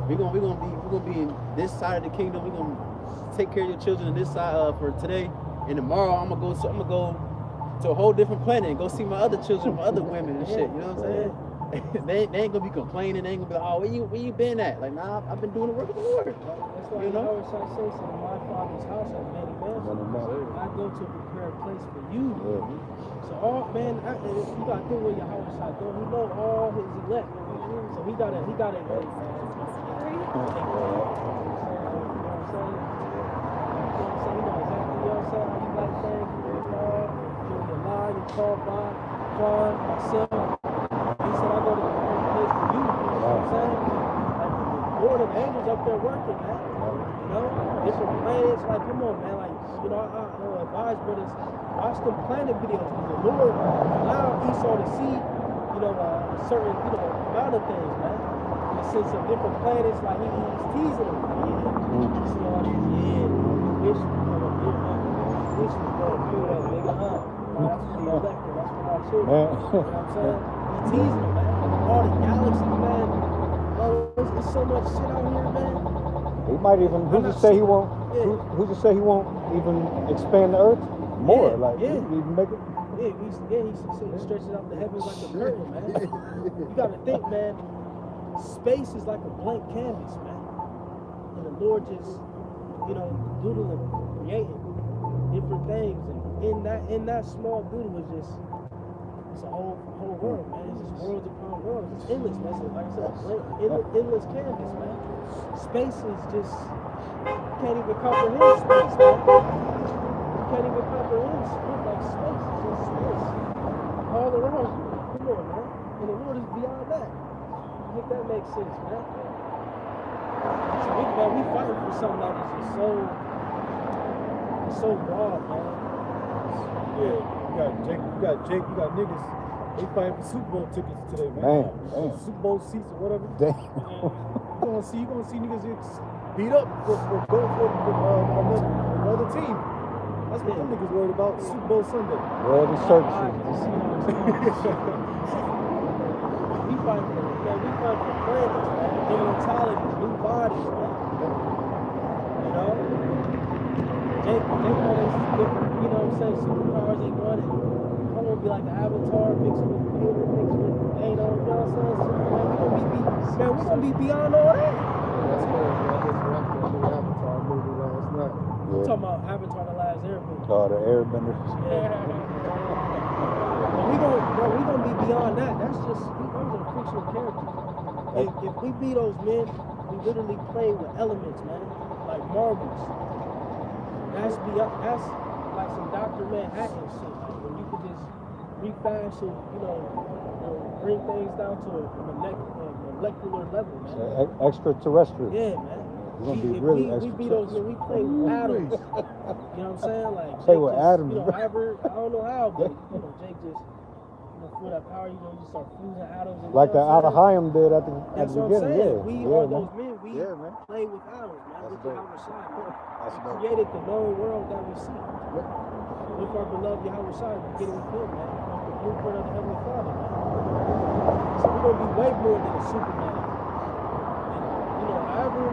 We gonna be in this side of the kingdom. We gonna take care of your children in this side for today, and tomorrow I'm gonna go to a whole different planet and go see my other children, my other women and shit. You know what I'm saying? they ain't gonna be complaining. They ain't gonna be like, oh, where you been at? Like, nah, I've been doing the work of the Lord. That's why You know? I always try to say, so my Father's house are many mansions. I go to prepare a place for you. So all man, you gotta think where your house is going. He know all his elect. So he gotta go. Called by John, myself. He said, I go to prepare a place for you. You know what I'm saying? Like the Lord of angels up there working, man. You know? Different planets, like, come on, man. Like, you know, I don't advise brothers, watch them planet videos. Because the Lord allowed Esau to see, you know, a certain, you know, amount of things, man. In the sense of different planets, like he's teasing them. You see all these, wish we going through that nigga, huh? That's for the elected. That's for our children. You know what I'm saying? He's teasing them, man. All the galaxies, man. Bro, there's so much shit out here, man. He might even. Who's to say he won't? Who's to say he won't even expand the earth more? He even make it. He stretches out the heavens like a curtain, man. You gotta think, man. Space is like a blank canvas, man. And the Lord just, you know, doodling, creating different things, and in that small doodle is just, it's a whole world, man. It's just worlds upon worlds. It's endless, man. So like I said, endless canvas, man. Space is just, you can't even comprehend space, man. You can't even comprehend like space. It's just space all around you. Come on, man. And the Lord is beyond that. I think that makes sense, man. So we fighting for something that is just so broad, man. Yeah, you got niggas. They fighting for Super Bowl tickets today, man. Damn. Super Bowl seats or whatever. Damn. You gonna see niggas get beat up for going for another team. That's what them niggas worried about. Super Bowl Sunday. Well, the circus. We fight for planets, man. Immortality, new bodies, man. You know? They know this, you know what I'm saying, superpowers they wanted. I want to be like the Avatar mixed with Peter, mixed with Thanos, you know what I'm saying? Superman, we're gonna be beyond all that. That's what the Avatar movie last night. We're talking about Avatar the Last Airbender. Oh, the airbenders. We gonna be beyond that. That's just, those are fictional characters. If we be those men, we literally play with elements, man, like marbles. That's like some Dr. Manhattan shit. Like when you could just refashion, you know, bring things down to a molecular level, man. Extraterrestrial. Yeah, man. We're gonna be really we be those men. We play with atoms. You know what I'm saying? Like play Jake with just, atoms. You know, I don't know how, but you know, Jake just, for that power, you know, you start fusing atoms. And, Like the you know what I'm Alahayim did at the That's what I'm beginning. saying. We are man. those men. We man. play with atoms, man. That's Look dope. at how Shai, man. That's We dope. created the known world that we see. With our beloved Yahweh Shai, we get it with him, man. Off the blueprint of the Heavenly Father, man. So we're gonna be way more than a Superman. And you know, however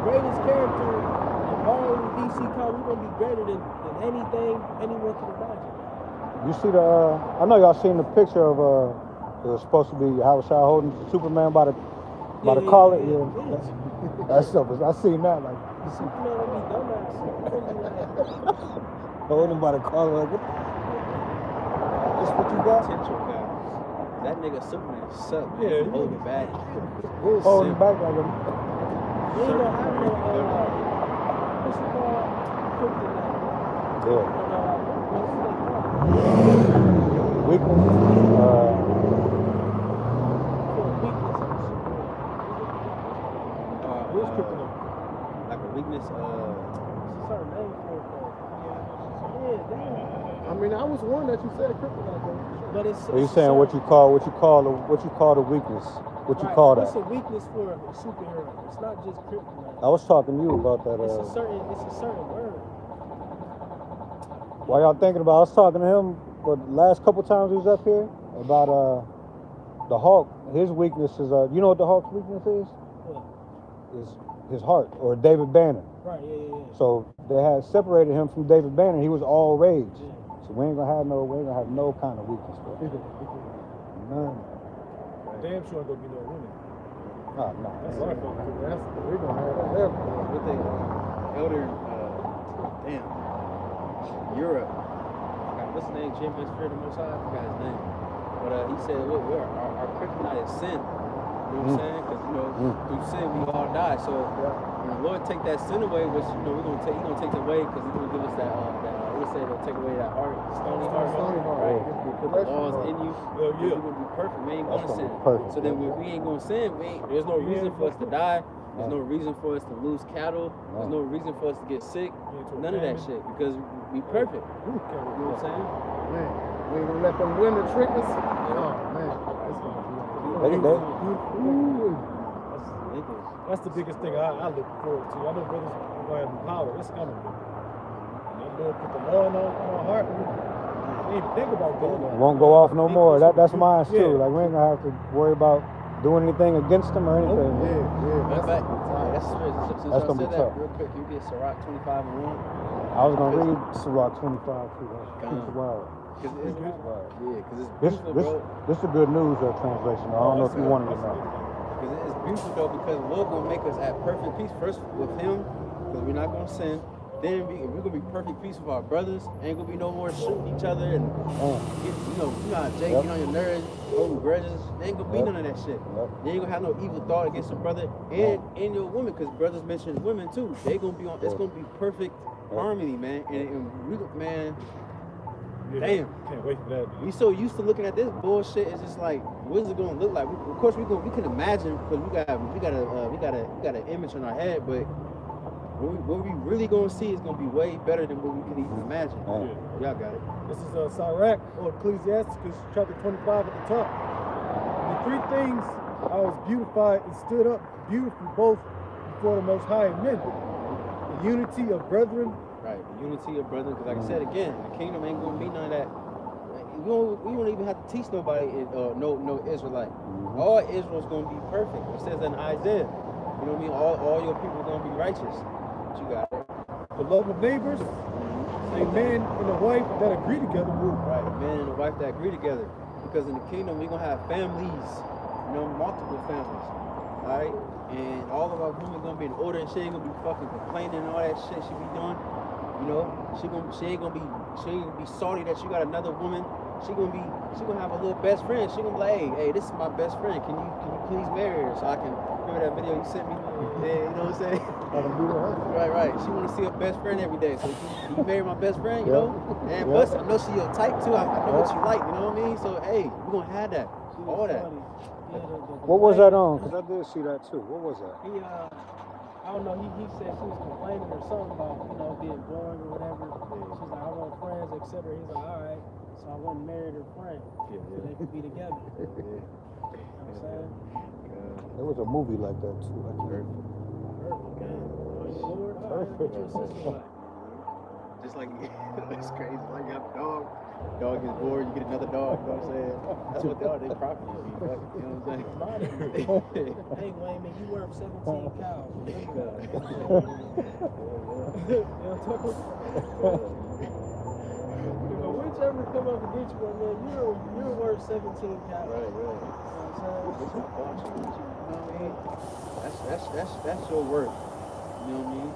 greatest character in all of DC comics, we're gonna be greater than anything anyone can imagine. You see the? I know y'all seen the picture of it was supposed to be Howard Shai holding Superman by the collar. Yeah. That stuff was. I seen that like. Superman gonna be dumbass. Holding him by the collar like. This what you got? Potential guy. That nigga Superman sucked. Yeah, Hold it back. Holding back like a. We ain't gonna have no, what's it called? Kryptonite. Yeah. What's it called? Weakness. For weakness of Superman. Where's Kryptonite? Like a weakness. It's a certain name for it, though. Yeah, damn. I mean, I was one that you said kryptonite, though. But it's. So you saying what you call the weakness? What you call What's that? a weakness for a superhero? It's not just kryptonite. I was talking to you about that. It's a certain word. While y'all thinking about, I was talking to him for the last couple times he was up here about the Hulk. His weakness is you know what the Hulk's weakness is? What? Is his heart, or David Banner. Right. Yeah. So they had separated him from David Banner. He was all rage. Yeah. So we ain't gonna have no kind of weakness for him. None. Damn sure ain't gonna be no women. Oh, no. That's our fault. We're gonna have that there. What they elder Europe. What's his name? Jim Spirit of Most High. I forgot his name. But he said, look, our kryptonite is sin. You know what I'm saying? Because through sin we all die. So when the Lord take that sin away, which He's gonna take it away because He's gonna give us that we say He'll take away that heart, stony heart, right? He'll put the laws in you. Yeah. We're gonna be perfect. We ain't That's gonna gonna sin. be perfect. So then when we ain't gonna sin, there's no reason for us to die. There's no reason for us to lose cattle. There's no reason for us to get sick. None of that shit because we perfect. You know what I'm saying? Man, we ain't gonna let them women trick us. Oh, man. That's the biggest thing I look forward to. I know brothers are gonna have the power. It's coming. And I'm gonna put the law on my heart. I didn't even think about going on. Won't go off no more. That's mine too. Yeah. Like we ain't gonna have to worry about doing anything against them or anything. Matter of fact, that's since That's y'all gonna be said that tough. real quick, you get Sirach 25:1. I was gonna read Sirach 25 too. That's wild. Cause it's This beautiful, bro. this is the good news translation. I don't know if you wanted to know. Because it's beautiful though, because the Lord gonna make us at perfect peace first with Him, because we're not gonna sin. Then we're gonna be perfect peace with our brothers. Ain't gonna be no more shooting each other and get, you know how Jake get on your nerves, holding grudges. There ain't gonna be none of that shit. You ain't gonna have no evil thought against a brother and your woman, because brothers mention women too. They gonna be on. It's gonna be perfect harmony, man. And we, man. Yeah, Damn. Can't wait for that. Man. We so used to looking at this bullshit. It's just like, what is it gonna look like? Of course, we can imagine because we got an image in our head, but what we really gonna see is gonna be way better than what we can even imagine. Y'all got it. This is Sirach or Ecclesiasticus chapter 25 at the top. The three things I was beautified and stood up beautiful both before the Most High and men. The unity of brethren. Right, the unity of brethren. Because like I said again, the kingdom ain't gonna be none of that. We don't even have to teach nobody no Israelite. All Israel's gonna be perfect. It says in Isaiah. You know what I mean? All your people are gonna be righteous. But you got it. The love of neighbors. A man and a wife that agree together. Right, a man and a wife that agree together. Because in the kingdom, we're going to have families, multiple families. All right? And all of our women going to be in order, and she ain't going to be fucking complaining and all that shit she be doing. She ain't gonna be salty that she got another woman. She gonna have a little best friend. She gonna be like, hey, this is my best friend. Can you please marry her so I can remember that video you sent me? Yeah, you know what I'm saying? Right. She wanna see her best friend every day. So can you marry my best friend? You know? And plus, I know she your type too. I know what you like. You know what I mean? So hey, we're gonna have that. All that. What was that on? Because I did see that too. What was that? I don't know, he said she was complaining or something about, being boring or whatever. She's like, I want friends, etc. He's like, all right. So I went and married her friend. So they could be together. You know what I'm saying? There was a movie like that too. I heard. Lord, all right, what your sister like? Just like, it's crazy. Like you have a dog. Dog gets bored, you get another dog, you know what I'm saying? That's what they are, they property. You know what I'm saying? Hey, Wayman, you worth 17 cows. You know what I'm talking? Whichever come up against you, man, you're worth 17 cows. Right. You know what I'm saying? You know what I mean? That's your worth. You know what I mean?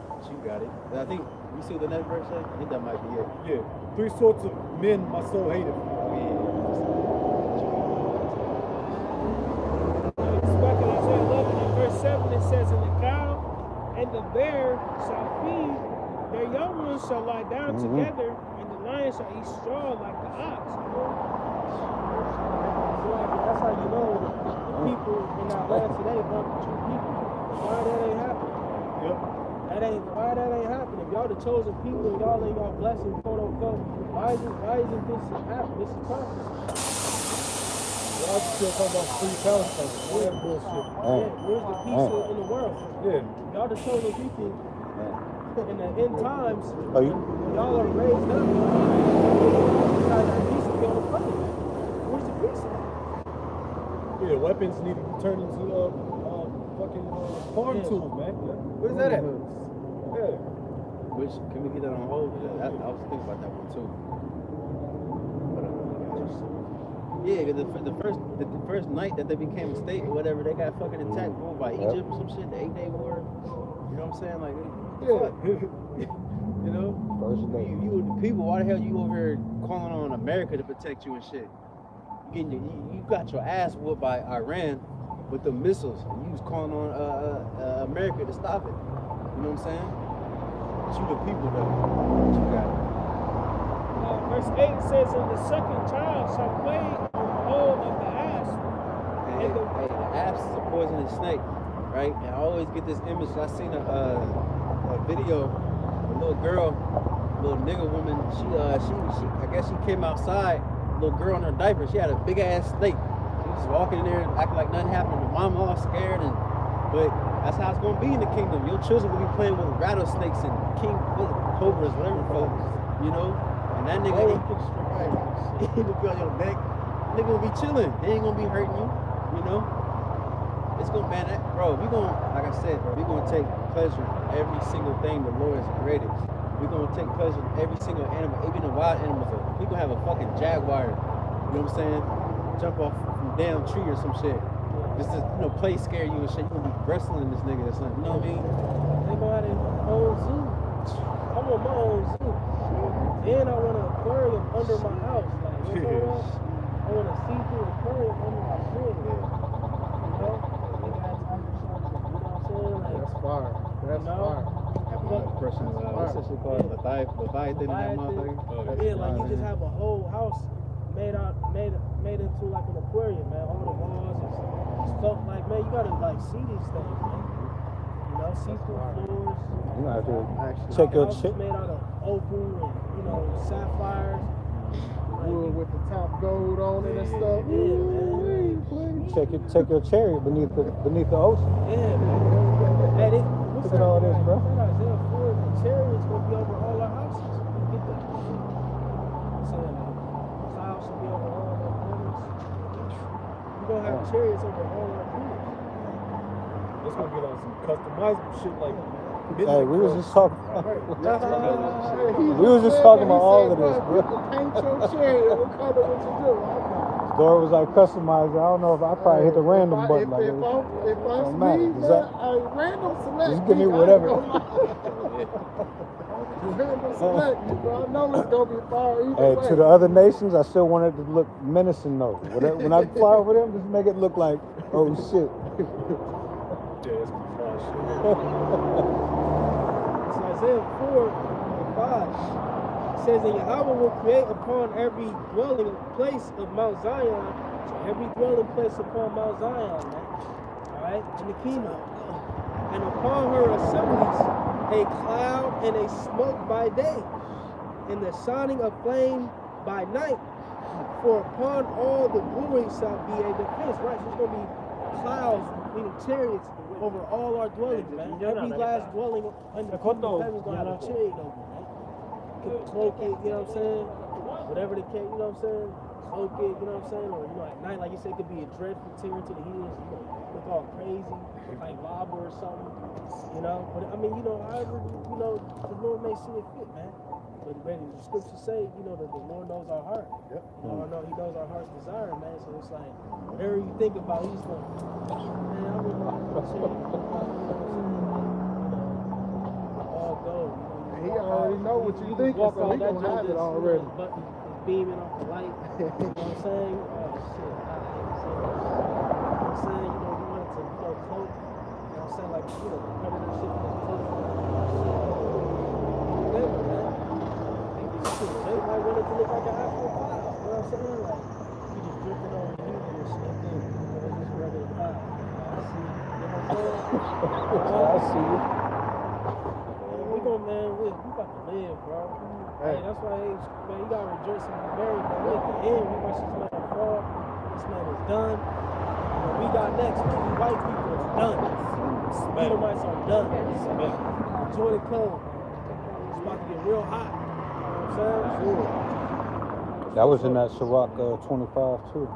But you got it. And I think you see what the next verse say? I think that might be it. Yeah. 3 sorts of men my soul hated. Back in Isaiah 11 and verse 7, it says, and the cow and the bear shall feed, their young ones shall lie down together, and the lion shall eat straw like the ox. So that's how you know the people in our land today love the true people. Why that ain't happening? Yep. Why that ain't happening? If y'all the chosen people and y'all ain't y'all blessing, quote unquote, why isn't this happening? This is prophecy. Y'all still talking about free Palestine. All that bullshit. Yeah, where's the peace in the world? Yeah. Y'all the chosen people in the end times. Are you? Y'all are raised up. That peace will be on the planet. Where's the peace? Yeah, weapons need to be turned into fucking farm tools, man. Where's that at? Yeah. Which can we get that on hold? I was thinking about that one too. But yeah, cause the first night that they became a state or whatever, they got fucking attacked by Egypt or some shit. The 8-day war. You know what I'm saying? Like, you know, you the people. Why the hell you over here calling on America to protect you and shit? You got your ass whooped by Iran with the missiles. And you was calling on America to stop it. You know what I'm saying? But you the people though. What you got? Verse 8 says, and the second child shall play on the hole of the asp. Hey, the asp is a poisonous snake, right? And I always get this image. I seen a video, a little girl, little nigga woman. She I guess she came outside. Little girl in her diaper. She had a big ass snake. She was walking in there acting like nothing happened. The mom all scared, but that's how it's gonna be in the kingdom. Your children will be playing with rattlesnakes and cobras, whatever the fuck, you know. And that nigga, he will be on your neck. Nigga will be chilling. They ain't gonna be hurting you, you know. It's gonna ban that, bro. We gonna, like I said, bro, we gonna take pleasure in every single thing the Lord has created. We're gonna take pleasure in every single animal, even the wild animals. We gonna have a fucking jaguar, you know what I'm saying? Jump off from a damn tree or some shit. Just to, play scare you and shit. You gonna be wrestling this nigga or something, you know what I mean? They gonna have their own zoo. I want my own zoo. And I want an aquarium under my house. Like, you know what? I want a see-through aquarium under my crib. You know? That's fire. That's fire. What's that shit called? Leviathan in that motherfucker? Yeah, like you just have a whole house made into like an aquarium, man. All the walls is felt like, man, you gotta like see these things, man. You know, see-through floors. You gonna have to check your chip. Made out of opal and sapphires. Wood with the top gold on it and stuff. Yeah, man. Check your chariot beneath the ocean. Yeah, man. Hey, look at all this, bro. Isaiah 4, the chariot's gonna be over all our houses. You get that? I'm saying clouds should be over all our buildings. We're gonna have chariots over all our buildings. It's gonna be like some customizable shit like. Hey, we was just talking. We was just talking about all of this, bro. Paint your chariot. What color would you do? Door was like customized. I don't know if I probably hit the random button. If I'm me, random select. Just give me whatever. Random select, bro. I know it's gonna be fire either way. Hey, to the other nations, I still want it to look menacing though. When I fly over them, just make it look like, oh shit. Yeah, it's gonna fly shit. Isaiah 4:5 says that Yahweh will create upon every dwelling place of Mount Zion, so every dwelling place upon Mount Zion, man, alright, in the kingdom, and upon her assemblies a cloud and a smoke by day, and the shining of flame by night, for upon all the glory shall be a defense, right? So it's going to be clouds, meaning chariots, over all our dwellings, man. Every last dwelling under the kingdom of heaven is going to have a chariot over it, right? You can cloak it, you know what I'm saying? Whatever the case, you know what I'm saying? Cloak it, you know what I'm saying? Or, at night, like you said, it could be a dreadful terror to the heels, look all crazy, like lava or something, you know? But, I mean, however, the Lord may see it fit, man. But the scriptures say, that the Lord knows our heart. Yep. He knows our heart's desire, man. So it's like, whatever you think about, he's going, man, I would love to see all gold. He already know what you think, so he gonna have it already. Button beaming off the light. You know what I'm saying? Oh, shit. You know what I'm saying? You wanted to, cloak. You know what I'm saying? Like, cover this shit with this cloak. Whatever, man. They might want it to look like an actual cloud. You know what I'm saying? Like, you just drifting over the universe and then, just regular cloud. I see you. You know what I'm saying? I see you. gonna, man, we got to live, bro. Hey, that's why, man, you gotta rejoice and be merry, man. We at the end, we watch this man fall. This man is done. What we got next, man, we white people is done. Edomites are done. Enjoy the come. It's about to get real hot. You know what I'm saying? That was in that Ciroc 25 too.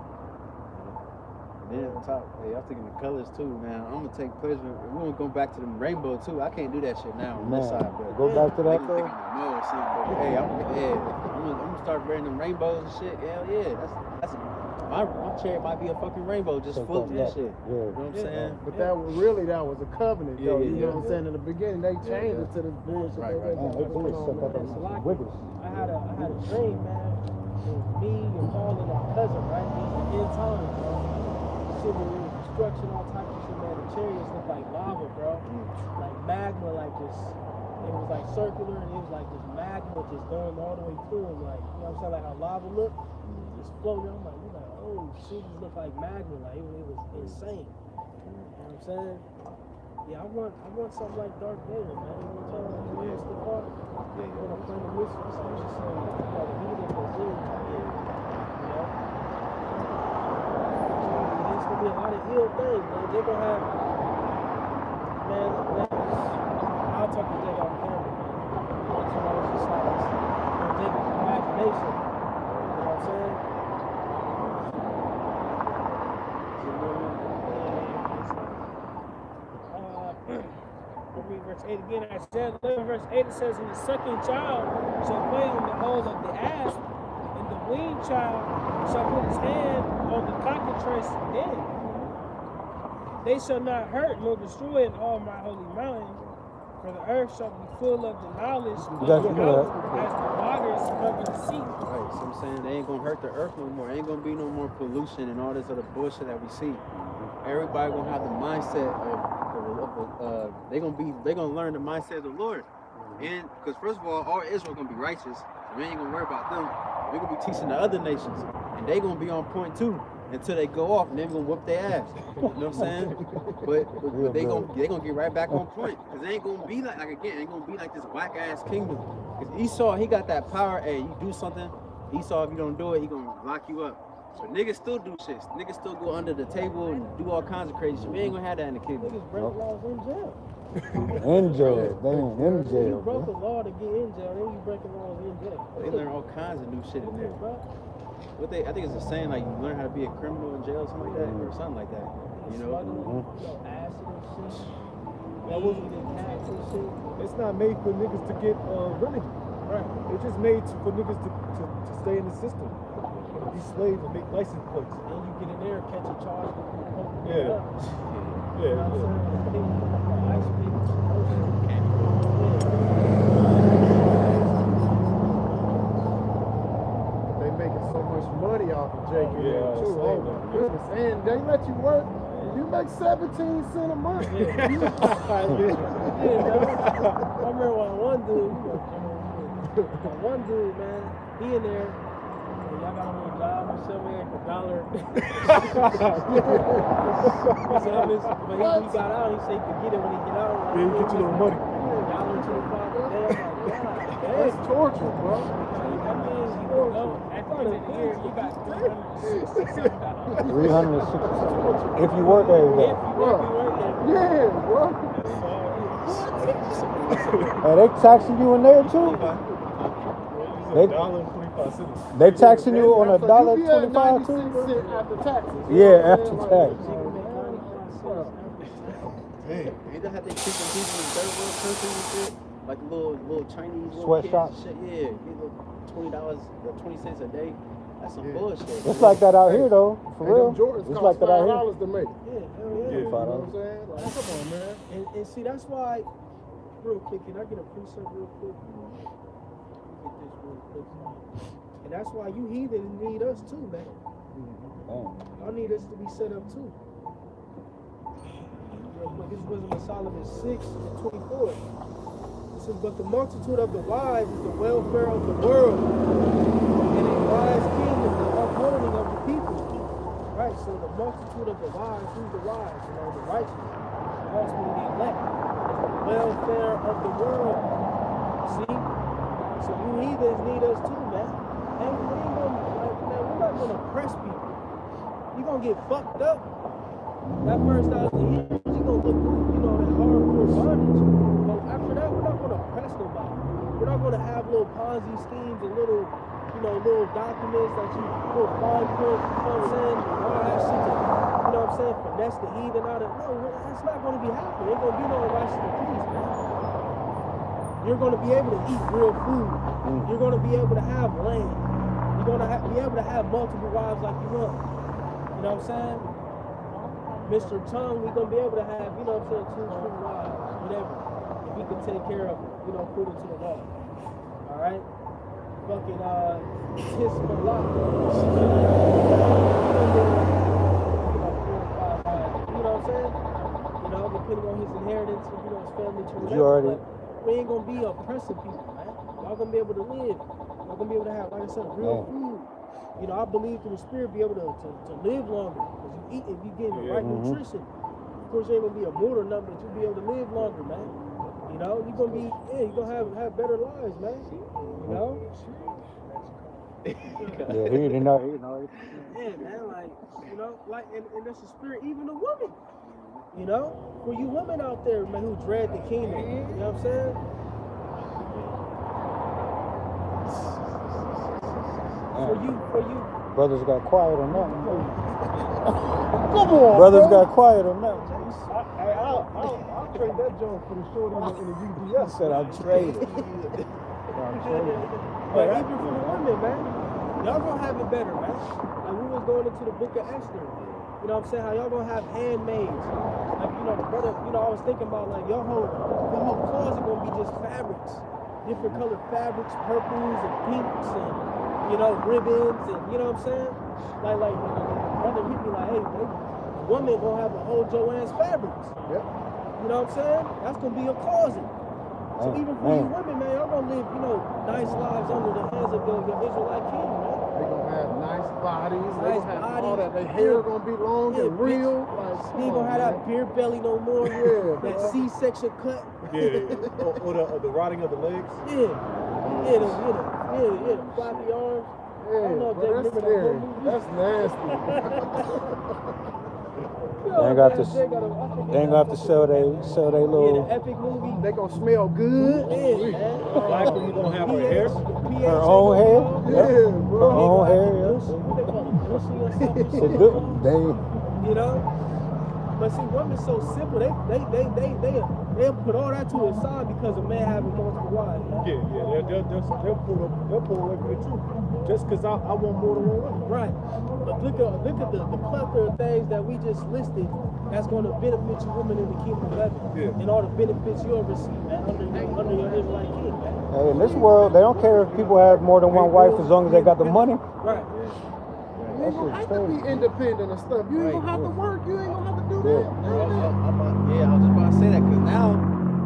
Then on top, hey, I'm thinking the colors too, man. I'm gonna take pleasure. We're gonna go back to the rainbow too. I can't do that shit now on this Man, side, but go back to that niggas though. thinking no, see, but hey, I'm gonna start wearing them rainbows and shit. Hell yeah, that's my chair might be a fucking rainbow just Take floating that and shit. back. You know what I'm saying? But that was a covenant, though. Yeah, You know what I'm saying? In the beginning, they changed it to this bullshit. Right, they right. got Man, they going did set that on, man. up like wiggles. I had a dream, man. It was me and Paul and our cousin, right? In time, bro. Shit, we were destruction, all types of shit, man. The chariots looked like lava, bro. Like magma, like just, it was like circular and it was like just magma just going all the way through and like, you know what I'm saying? Like how lava look, just floating. I'm like, oh shit, these look like magma. Like it was insane. You know what I'm saying? Yeah, I want something like Darth Vader, man. You know what I'm saying? Like, what's the part? Yeah, you want to play the whistle, so I'm just saying, you got the heat and the zoom, you know? It's gonna be a lot of ill things, man. They're gonna have, man, I'll talk to Jake off camera, man. So I was just like, Jake's imagination. You know what I'm saying? Read verse 8 again. I said, 11 verse 8, it says, and the sucking child shall play on the hole of the asp, and the weaned child shall put his hand on the cockatrice den. They shall not hurt nor destroy in all my holy mountain, for the earth shall be full of the knowledge of the mountain as the waters cover the sea. Right, so I'm saying they ain't gonna hurt the earth no more. Ain't gonna be no more pollution and all this other bullshit that we see. Everybody gonna have the mindset of they gonna learn the mindset of the Lord. And because first of all Israel gonna be righteous, so we ain't gonna worry about them. We're gonna be teaching the other nations, and they gonna be on point too until they go off, and they're gonna whoop their ass. You know what I'm saying? But they gonna get right back on point, because they ain't gonna be like again, ain't gonna be like this whack ass kingdom. Because Esau, he got that power. Hey, you do something, Esau, if you don't do it, he gonna lock you up. But niggas still do shit. Niggas still go under the table and do all kinds of crazy shit. We ain't gonna have that in the kingdom. Niggas break laws in jail. In jail, damn, in jail. You broke the law to get in jail, then you breaking laws in jail. They learn all kinds of new shit in there. I think it's the same, like you learn how to be a criminal in jail or something like that, or something like that. You know? Acid and shit. That wasn't it's not made for niggas to get remedy. Right. It's just made for niggas to stay in the system. Be slaves and make license plates. And you get in there, catch a charge. Yeah. They making so much money off of Jake in there too. Yeah, Oh my goodness. And they let you work. You make 17 cents a month. I remember one dude, man, he in there. Y'all got a little job or somewhere for $1. But he got out, he said he could get it when he get out. Yeah, you get your little money. $1.25 a day. I'm like, God, That's torture, bro. that means you can go at the end of the year, you got $360. 360. If you work every day. Yeah, bro. Hey, they taxing you in there too? They taxing you on $1.25 too? After taxes. Yeah, after tax. Ain't that how they treat them people in third world countries and shit? Like little Chinese little Sweatshop? kids and shit. Yeah, get $20 or 20 cents a day. That's some bullshit. It's like that out here though, for real. It's like that out here. $5 to make. Yeah, hell yeah. You know what I'm saying? Like, come on, man. And see, that's why, real quick, can I get a precept real quick? Let me get this real quick. And that's why you heathens need us too, man. Y'all need us to be set up too. Real quick, this is Wisdom of Solomon 6:24. It says, but the multitude of the wise is the welfare of the world, and a wise king is the upholding of the people. Right, so the multitude of the wise, who's the wise? You know, the righteous, the ultimately the elect, is the welfare of the world. See? So you heathens need us too, man. And we ain't gonna, like, man, we're not gonna oppress people. You gonna get fucked up. That first 1,000 years, you gonna look through, you know, that hardcore bondage. But after that, we're not gonna oppress nobody. We're not gonna have little Ponzi schemes and little, you know, little documents that you little fine print, you know what I'm saying? And all that shit to, you know what I'm saying, finesse the heathen out of. No, it's not gonna be happening. Ain't gonna be no righteous decrees, man. You're gonna be able to eat real food. You're gonna be able to have land. You're gonna be able to have multiple wives like you want. You know what I'm saying? Mr. Tongue, we're gonna be able to have, you know what I'm saying, 2, 3 wives, whatever. If he can take care of it, you know, put it to the law. Alright? Fucking Tis Malak. You know what I'm saying? You know, depending on his inheritance, you know, his family tree. But we ain't gonna be oppressing people, man. Y'all gonna be able to live. Y'all gonna be able to have, like I said, real food. You know, I believe through the spirit be able to live longer. Because you eat, if you get the right nutrition, of course you ain't gonna be a mood or nothing, but you'll be able to live longer, man. You know, you're gonna be, you're gonna have better lives, man. You know? Yeah, he know. Yeah, man, like, you know, like, and that's the spirit, even the woman. You know? For you women out there, man, who dread the kingdom, you know what I'm saying? For you. Brothers got quiet on that. Come on, Brothers bro. got quiet on that. I'll trade that joint for the shorty in the UDS. He said I'm trading. But even for the women, man, y'all gonna have it better, man. Like we was going into the book of Esther. You know what I'm saying? How y'all gonna have handmaids. Like, you know, brother, you know, I was thinking about like your whole closet gonna be just fabrics. Different colored fabrics, purples and pinks and, you know, ribbons and, you know what I'm saying? Like brother hit me like, hey, a woman gonna have a whole Joanne's fabrics. Yep. You know what I'm saying? That's gonna be a closet. So even for you women, man, y'all gonna live, you know, nice lives under the hands of your Israelite king, man. They gonna have nice bodies. Nice They gonna have all bodies. that. Their hair gonna be long and real. Like, You ain't gonna have that beer belly no more. Yeah, That bro. C-section cut. Yeah, or the rotting of the legs. Yeah, the floppy arms. I don't know if they Bro, that's remember that scary. whole movie. That's nasty. They ain't gonna have to sell they little the epic movie. They gonna smell good. Yeah, man. Black woman gonna have her hair. her own hair. Yeah, bro. Her own hair. What they call it? Pussy or something? It's a good. You know? But see, women's so simple. They'll put all that to the side because a man having multiple wives. Yeah, they'll pull away from the truth. Just because I want more than one woman. Right. But look at the plethora of things that we just listed that's going to benefit you women in the kingdom of heaven. Yeah. And all the benefits you'll receive, man, under your Israelite king, man. Hey, in this world, they don't care if people have more than one wife as long as they got the money. Right. You ain't gonna have to be independent and stuff. You ain't gonna have to work. You ain't gonna have to do that. I was just about to say that because now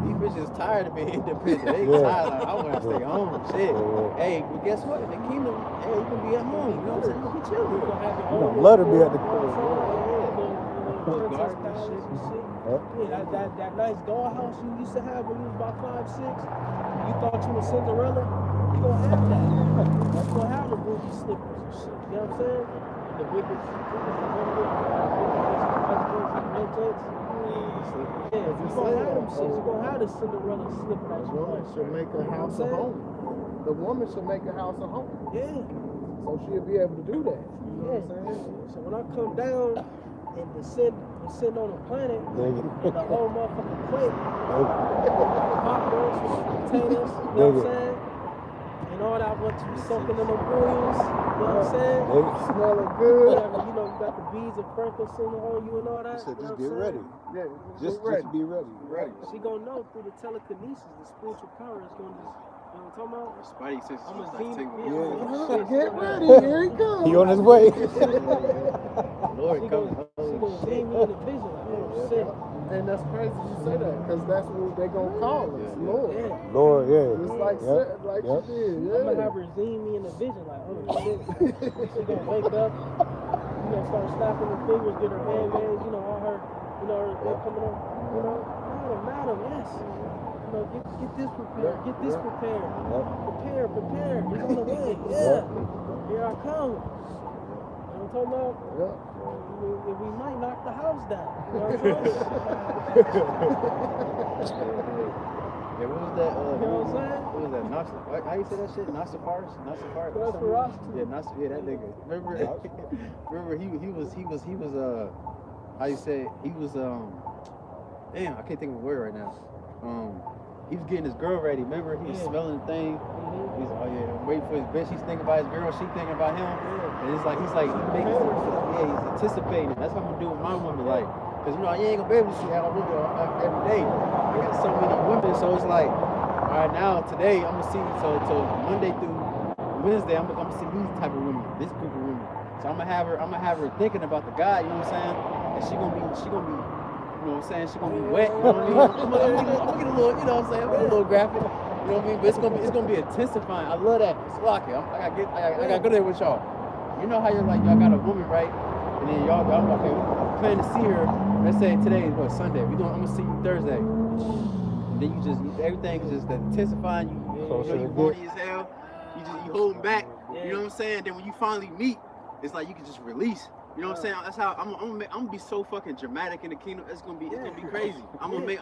these bitches tired of being independent. They tired. Like, I want to stay home. Shit. Hey, but guess what? In the kingdom, hey, you can be at home. You know what I'm saying? You can chill. You gonna have your You own don't love to be at the Yeah, that nice dollhouse you used to have when you was about 5, 6. You thought you were Cinderella. You gonna have that. You gonna have the ruby slippers and shit. You know what I'm saying? The wicked. Yeah, you gonna have them shit. You gonna have the Cinderella slippers. The woman should make a house a home. The woman should make a house a home. Yeah. So she'll be able to do that. You know what I'm saying? So when I come down and descend on the planet, and the whole motherfucking plate, popcorn, potatoes, you know what I'm saying? And all that, what you soaking in the oils, you know what I'm saying? Smelling good. Whatever, you know, you got the beads of frankincense on you and all that. Said, you know just what get I'm ready. saying? Yeah, Just be ready. ready. She gonna know through the telekinesis, the spiritual power is gonna just, you know what I'm talking about? Spidey senses I'm a start demon. tingling. Get ready. Here he comes. He on his way. Lord, She come. gonna see me in the vision, like, oh shit. And that's crazy you say that, because that's what they gonna call us, Lord. Yeah. Lord, yeah. Just like you did, I'm gonna yeah. have her see me in the vision, like, oh shit. She gonna wake up, you know, start snapping her fingers, get her hand raised, you know, all her, you know, her coming on, you know. Madam, yes. know, get this prepared, get this prepared. Yep. Prepare. He's on the way. Yeah. Here I come. You know what I'm talking about? Yeah. We might knock the house down. You know what I'm saying? Yeah, what was that? You know what I'm saying? What was that? How you say that shit? Nasafaris? Nosferatu. Yeah, that nigga. Remember he was how you say it? He was damn, I can't think of a word right now. He was getting his girl ready. Remember, he was smelling the thing. He's waiting for his bitch. He's thinking about his girl. She thinking about him. And it's like he's he's anticipating. That's what I'm gonna do with my woman, like, cause you ain't gonna be able to see how I look every day. I got so many women, so it's like, all right, now today I'm gonna see. So Monday through Wednesday, I'm gonna see these type of women, this group of women. So I'm gonna have her thinking about the guy. You know what I'm saying? And she gonna be. You know what I'm saying? She's gonna be wet, you know what I mean? I'm gonna get a little, you know what I'm saying? A little graphic, you know what I mean? But it's gonna be intensifying. I love that. It's lucky. I gotta go there with y'all. You know how y'all got a woman, right? And then y'all okay, I'm planning to see her. Let's say today is Sunday. I'm gonna see you Thursday. And then everything is just intensifying. You horny as hell. You holding back. You know what I'm saying? Then when you finally meet, it's like you can just release. You know what I'm saying? That's how I'm gonna be so fucking dramatic in the kingdom. It's gonna be crazy. I'm gonna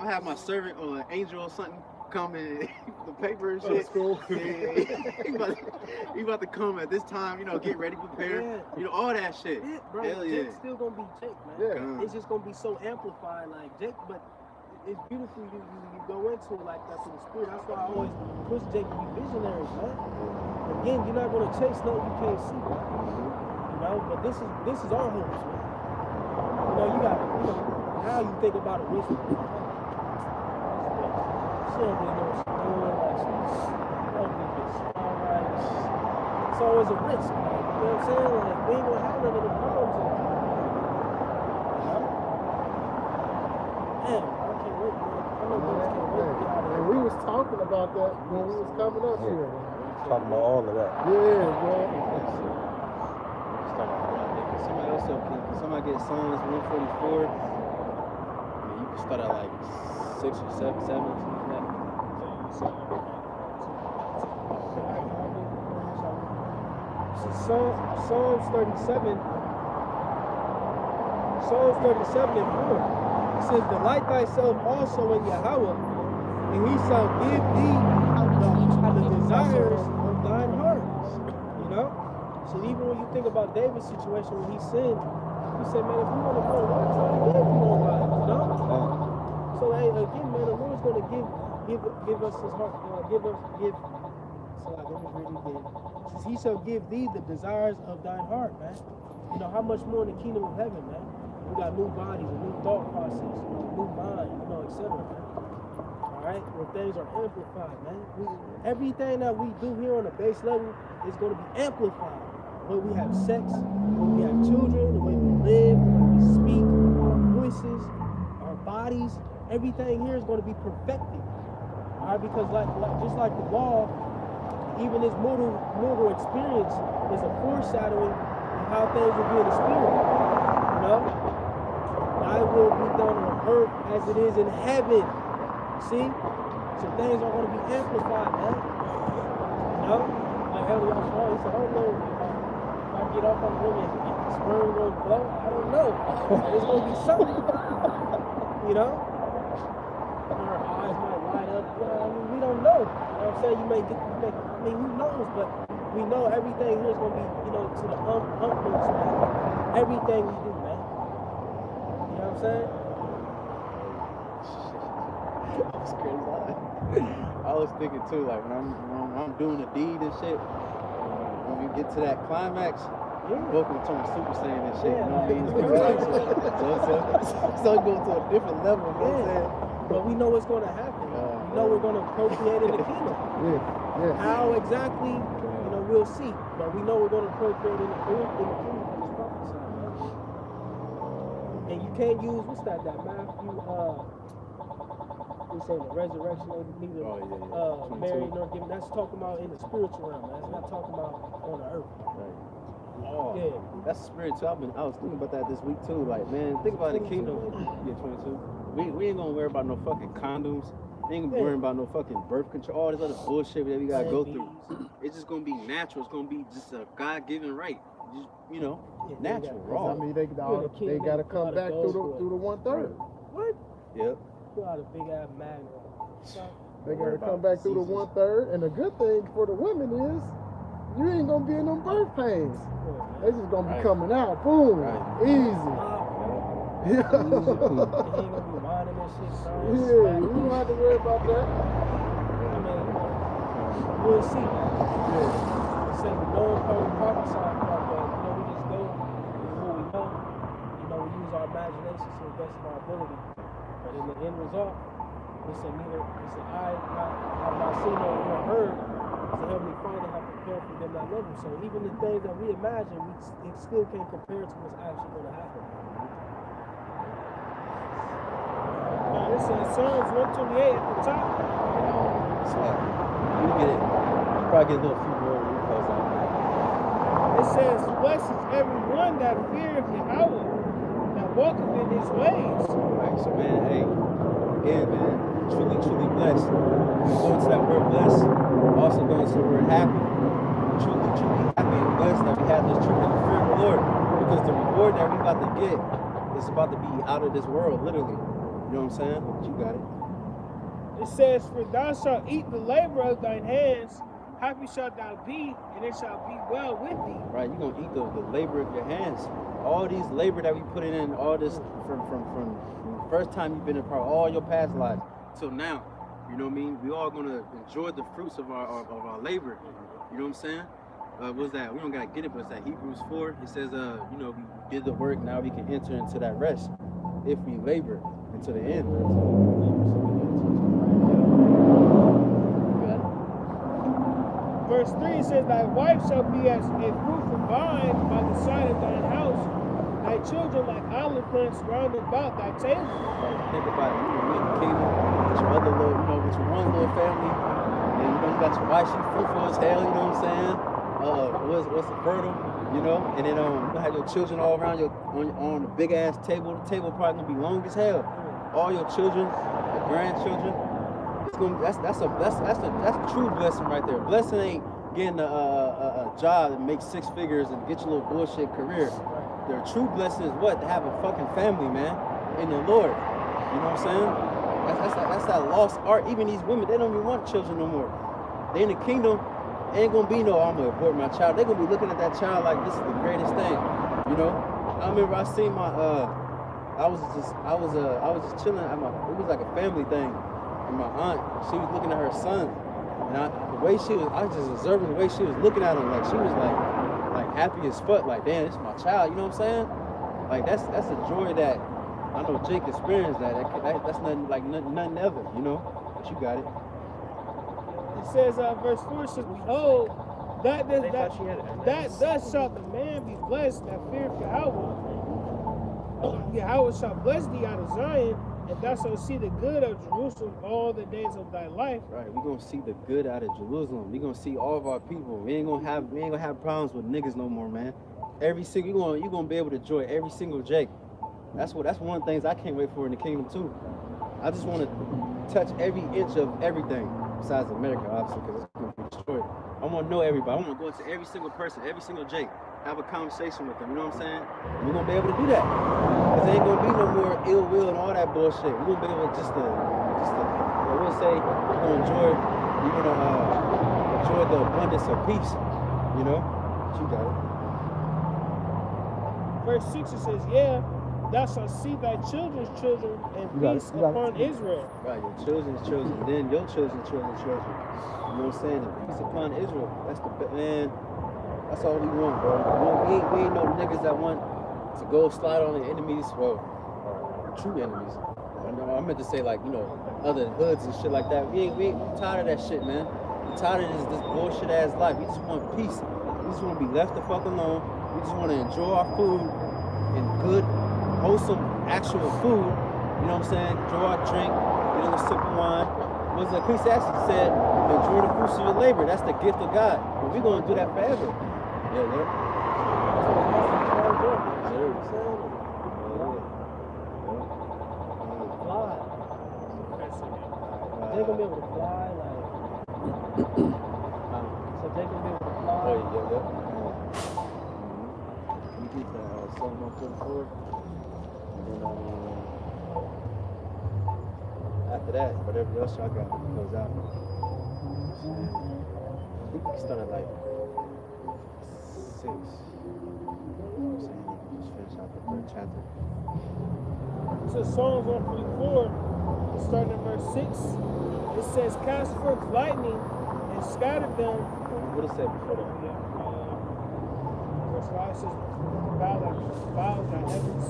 have my servant or an angel or something come and the paper and shit. He about to come at this time. You know, get ready, prepare. You know, all that shit. Bro, Hell yeah. Jake's still gonna be Jake, man. Yeah. It's just gonna be so amplified, like Jake. But it's beautiful. You go into it like that through the spirit. That's why I always push Jake to be visionary, man. Again, you're not gonna chase nothing you can't see, man. But this is our hopes, man. You know, you got, how you think about it, wisdom. She don't really know what she's doing, like she don't really get smart, right? It's always a risk, like, you know what I'm saying? Like, we ain't gonna have none of the problems in the Man, I can't wait, man. I know brothers can't wait to get out of here. And we was talking about that when we was coming up here. Talking about all of that. Yeah, man. Somebody get Psalms 144. I mean, you can start at like 6 or 7, something like that. Psalms 37 and 4. It says, delight thyself also in Yahweh, and he shall give thee the desires of thine heart. You know? So even when you think about David's situation when he sinned, he said, man, if you want to go, Lord, try to give you more life, you know? So hey, again, man, the Lord's gonna give us his heart, so like, let me read it again. It says, he shall give thee the desires of thine heart, man. You know, how much more in the kingdom of heaven, man? We got new bodies, a new thought process, new mind, etc., man. Alright? Where things are amplified, man. Everything that we do here on the base level is going to be amplified. The way we have sex, the way we have children, the way we live, the way we speak, our voices, our bodies, everything here is going to be perfected. Alright? Because just like the law, even this mortal experience is a foreshadowing of how things will be in the spirit. You know? Thy will be done on earth as it is in heaven. See? So things are going to be amplified, man. You know? Like Elliot was wrong. He said, I don't know if I get off on the women, the sperm going to blow. I don't know. There's going to be something. You know? Our eyes might light up. Well, I mean, we don't know. You know what I'm saying? I mean, who knows? But we know everything here is going to be, to the utmost, man. Everything we do, man. You know what I'm saying? That's crazy. I was thinking too, like when I'm doing a deed and shit, when we get to that climax, both of them turn Super Saiyan and shit. You know what I mean? So it goes to a different level. You know what I'm saying? But we know what's going to happen. We know we're going to procreate in the kingdom. How exactly, we'll see. But we know we're going to procreate in the kingdom. It's prophesied, man. And you can't use that Matthew. We say the resurrection of neither Mary nor given. That's talking about in the spiritual realm, man. It's not talking about on the earth. Right. Oh, yeah. That's the spirit too. I was thinking about that this week too. Like, man, think about the kingdom. Yeah, 22. We ain't gonna worry about no fucking condoms. They ain't gonna be worrying about no fucking birth control, all this other bullshit that we gotta go through. It's just gonna be natural. It's gonna be just a God-given right. Just, you know, natural, raw. I mean, they gotta come back through the 1/3. What? Yep. Pull out a big ass magnet. They gotta come back through the 1/3. And the good thing for the women is you ain't gonna be in them birth pains. They just gonna be coming out, boom, easy. Yeah. He ain't gonna be minding that shit, son. Yeah, you don't have to worry about that. I mean, we'll see. Yeah. Say we don't come prophesy about that. You know, we just go with what we know. You know, we use our imagination to the best of our ability. But in the end result, it's I have not seen or heard. It's the Heavenly Father have prepared for them that level. So even the things that we imagine, we still can't compare to what's actually going to happen. It says Psalms 128 at the top. So, you get it. You probably get a little few more replays on that. It says, blessed is everyone that feareth Yahweh, that walketh in his ways. Right, so man, hey, again, man, truly, truly blessed. Going to that word blessed, also going to the word happy. Truly, truly happy and blessed that we have this truth and the fear of the Lord. Because the reward that we about to get is about to be out of this world, literally. You know what I'm saying? But you got it. It says, for thou shalt eat the labor of thine hands, happy shalt thou be, and it shall be well with thee. Right, you're going to eat the labor of your hands. All these labor that we put in, all this from the first time you've been in all your past lives till now. You know what I mean? We all going to enjoy the fruits of our labor. You know what I'm saying? What's that? We don't got to get it, but it's that Hebrews 4. It says, you know, we did the work, now we can enter into that rest if we labor until the end. Verse 3 says, thy wife shall be as a fruitful vine by the side of thine house, thy children like olive plants round about thy table. Right, think about it. You know, we in the kingdom with your other little, you know, with your one little family, and you know, you got your wife, she fruitful as hell, you know what I'm saying? What's the fertile, you know? And then you have your children all around on the big ass table. The table probably gonna be long as hell. All your children, your grandchildren. That's a true blessing right there. Blessing ain't getting a job that makes 6 figures and get your little bullshit career. The true blessing is what? To have a fucking family, man, in the Lord. You know what I'm saying? That's that lost art. Even these women, they don't even want children no more. They in the kingdom, ain't gonna be no, I'm gonna abort my child. They're gonna be looking at that child like this is the greatest thing. You know? I remember I seen my I was just chilling at it was like a family thing. And my aunt, she was looking at her son, and I was just observing the way she was looking at him, like she was like happy as fuck, like damn, this is my child, you know what I'm saying? Like that's a joy that I know Jake experienced that that's nothing like nothing ever, you know. But you got it. It says, verse 4 says, behold, that thus shall the man be blessed that feareth Yahweh. Yahweh shall bless thee out of Zion, and thou shalt see the good of Jerusalem all the days of thy life. Right, we're gonna see the good out of Jerusalem. We're gonna see all of our people. We ain't gonna have problems with niggas no more, man. You're gonna be able to enjoy every single Jake. That's one of the things I can't wait for in the kingdom too. I just want to touch every inch of everything, besides America, obviously, because it's gonna be destroyed. I want to know everybody. I want to go into every single person, every single Jake, have a conversation with them. You know what I'm saying? We're gonna be able to do that, because there ain't gonna be no more ill will and all that bullshit. We're gonna be able to just we'll say we're gonna enjoy the abundance of peace. You know, but you got it. Verse 6 it says, yeah, thou shalt see thy children's children and peace upon Israel. Right, your children's children, then your children's children's children. You know what I'm saying? And peace upon Israel. That's man. That's all we want, bro. We ain't no niggas that want to go slide on the enemies, well, true enemies. I meant to say like, you know, other hoods and shit like that. We tired of that shit, man. We tired of this bullshit ass life. We just want peace. We just want to be left the fuck alone. We just want to enjoy our food and good, wholesome, actual food. You know what I'm saying? Enjoy our drink, get a little sip of wine. What the Ecclesiastes said, enjoy the fruits of your labor. That's the gift of God. And we're going to do that forever. Yeah, Lord. they gonna be able to fly, like. So they gonna be able to fly. Oh, yeah. You get the Psalm 144, and then after that, whatever else y'all got goes out. I think we start at like 6. You know what I'm saying? You can just finish out the 3rd chapter. So Psalms 144, starting at verse 6, it says, "Cast forth lightning and scatter them." What it say before that? Verse 5 says, "Bow thy heavens."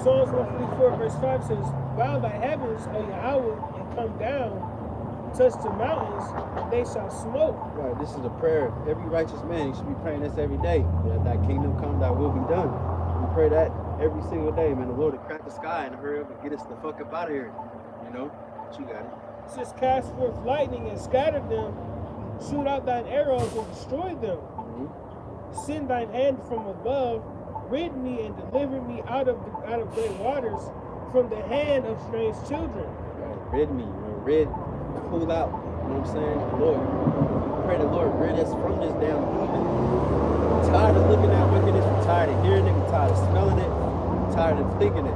Psalms 144, verse 5 says, "Bow thy heavens, O Yahweh, and come down, touch the mountains, and they shall smoke." Right, this is a prayer. Every righteous man, you should be praying this every day. That thy kingdom come, thy will be done. We pray that every single day, man. The Lord to crack the sky and hurry up and get us the fuck up out of here. You know? But you got it. It says, "Cast forth lightning and scatter them, shoot out thine arrows and destroy them. Send thine hand from above, rid me and deliver me out of great waters, from the hand of strange children." Right, rid me, rid, pull out. You know what I'm saying? Lord, pray the Lord rid us from this damn heathen. We're tired of looking at wickedness. We're tired of hearing it. We're tired of smelling it. We're tired of thinking it.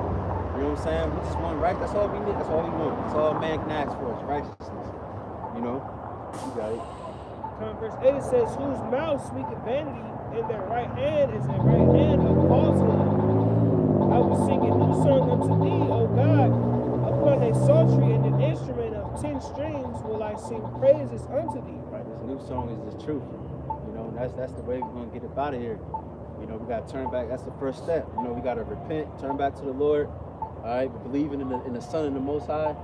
You know what I'm saying? We just want right. That's all we need. That's all we want. That's all man can ask for is righteousness. You know? You got it. Verse 8 says, "Whose mouth speaketh vanity, and their right hand is a right hand of falsehood. I will sing a new song unto thee, O God. Upon a psaltery and an instrument of 10 strings will I sing praises unto thee." Right, this new song is the truth. You know, that's the way we're gonna get up out of here. You know, we gotta turn back. That's the first step. You know, we gotta repent, turn back to the Lord. All right, believing in the Son and the Most High.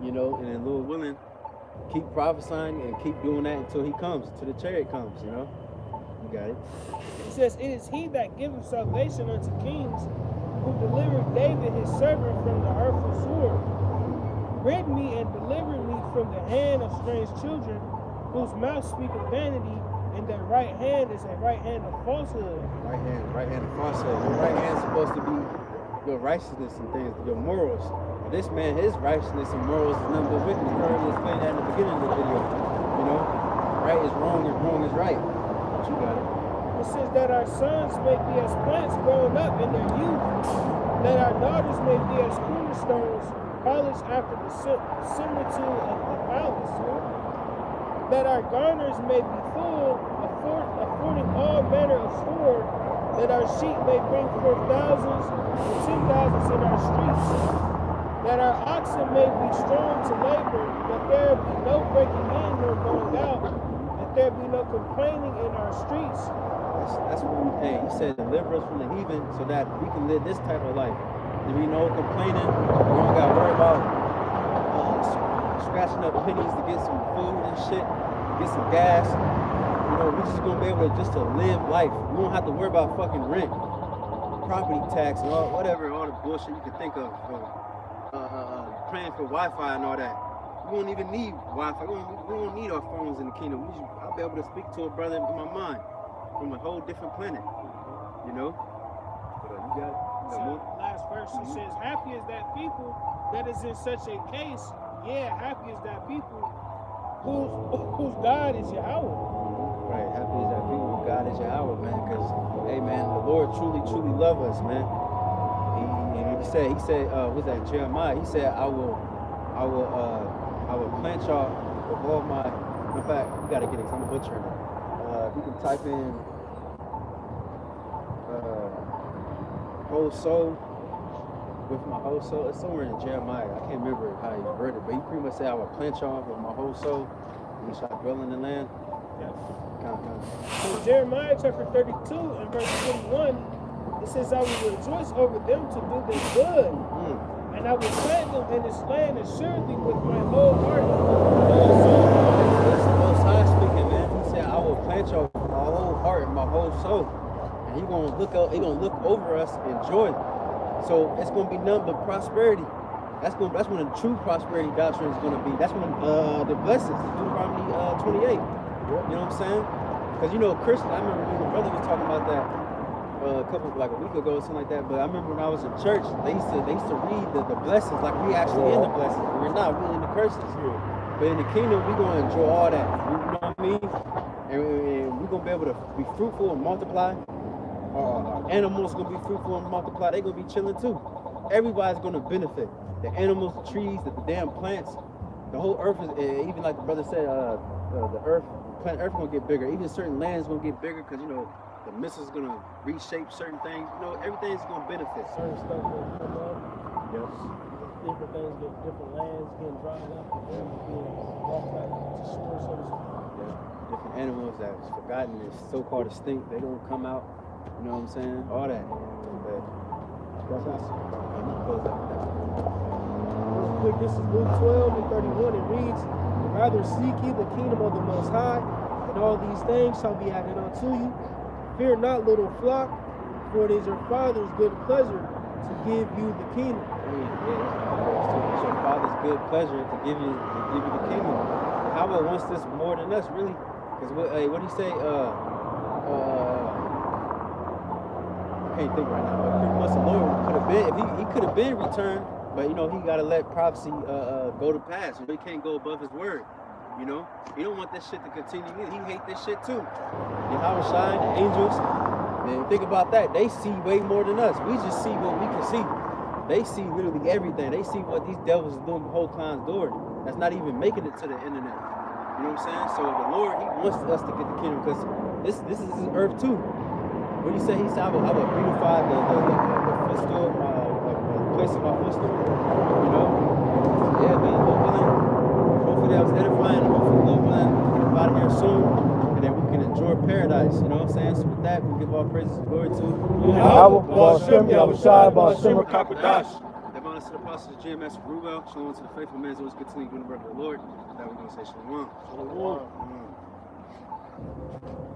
You know, and then Lord willing, keep prophesying and keep doing that until He comes, until the chariot comes. You know, you got it. It says, "It is He that giveth salvation unto kings, who delivered David his servant from the hurtful sword. Rid me and deliver me from the hand of strange children, whose mouth speaketh vanity, and their right hand is a right hand of falsehood." Right hand of falsehood. Your right hand's supposed to be your righteousness and things, your morals. And this man, his righteousness and morals is nothing but wickedness. You already explained that in the beginning of the video. You know, right is wrong and wrong is right. But you got it. It says that our sons may be as plants growing up in their youth, that our daughters may be as cornerstones polished after the similitude of the palace, that our garners may be full, affording all manner of store, that our sheep may bring forth thousands and 10,000s in our streets, that our oxen may be strong to labor, that there be no breaking in nor going out, that there be no complaining in our streets. That's what we pay. He said, deliver us from the heathen so that we can live this type of life. There be no complaining. We don't got to worry about scratching up pennies to get some food and shit, get some gas. You know, we just gonna be able to just to live life. We don't have to worry about fucking rent, property tax, and all the bullshit you can think of. Praying for Wi-Fi and all that. We won't even need Wi-Fi. We won't need our phones in the kingdom. I'll be able to speak to a brother in my mind from a whole different planet. You know? But you got it. So last verse, it says, "Happy is that people that is in such a case. Yeah, happy is that people whose God is Yahweh." Right, happy is that people whose God is Yahweh, man. Because, hey, man, the Lord truly love us, man. He said, what's that, Jeremiah? He said, I will plant y'all with all my. In fact, you gotta get it, 'cause I'm butchering it. You can type in whole soul with my whole soul. It's somewhere in Jeremiah. I can't remember how he worded it, but he pretty much said, I will plant y'all with my whole soul, and you shall dwell in the land. Kind of. So Jeremiah chapter 32 and verse 21, it says, "I will rejoice over them to do them good, and I will plant them in this land assuredly with my whole heart, whole soul." That's the Most High speaking, man. He said, I will plant y'all with my whole heart and my whole soul. And He gonna look over us in joy. So it's gonna be nothing but prosperity. That's when the true prosperity doctrine is gonna be. That's when the blessings, Deuteronomy 28. You know what I'm saying? Because you know, Christians, I remember when the brother was talking about that. a couple, like a week ago or something like that. But I remember when I was in church, they used to read the blessings like we actually in the blessings. We're not. We're in the curses. But in the kingdom, we're gonna enjoy all that. You know what I mean? And we're gonna be able to be fruitful and multiply. Our animals gonna be fruitful and multiply. They're gonna be chilling too. Everybody's gonna benefit. The animals, the trees, the damn plants. The whole earth is, even like the brother said, the earth, planet Earth gonna get bigger. Even certain lands gonna get bigger because, you know, the missile's gonna reshape certain things. You know, everything's gonna benefit. Certain stuff will come up. Yep. Different things, different lands getting dried up, being brought back to shore, so to speak. Yeah. Different animals that's forgotten, is so-called extinct. They gonna come out. You know what I'm saying? All that. But that's awesome. Let me close out with that. Real quick, this is Luke 12 and 31. It reads, "Rather seek ye the kingdom of the Most High, and all these things shall be added unto you. Fear not, little flock, for it is your Father's good pleasure to give you the kingdom." It's your Father's good pleasure to give you the kingdom. How about wants this more than us, really? Because what do you say? I can't think right now. But pretty much the Lord could have been, if he could have been returned, but you know he got to let prophecy go to pass. So he can't go above his word. You know, he don't want this shit to continue. He hate this shit too. Yahweh Shai, the angels. Man, think about that. They see way more than us. We just see what we can see. They see literally everything. They see what these devils are doing, the whole clown's doing. That's not even making it to the internet. You know what I'm saying? So the Lord, he wants us to get the kingdom because this is his earth too. What do you say? He said, I will beautify the footstool, the place of my footstool. You know? Yeah, man, Lord willing. Hopefully that was edifying. Hopefully Lord willing, get up out of here soon. And then we can enjoy paradise. You know what I'm saying? So with that, we give all praises and glory to Yahweh Shai, Ba'Shem, Kakadash. Divine to the apostles of GMS Rubel. Shalom to the faithful men who always continue doing the work of the Lord. That we're going to say shalom. Shalom. Shalom.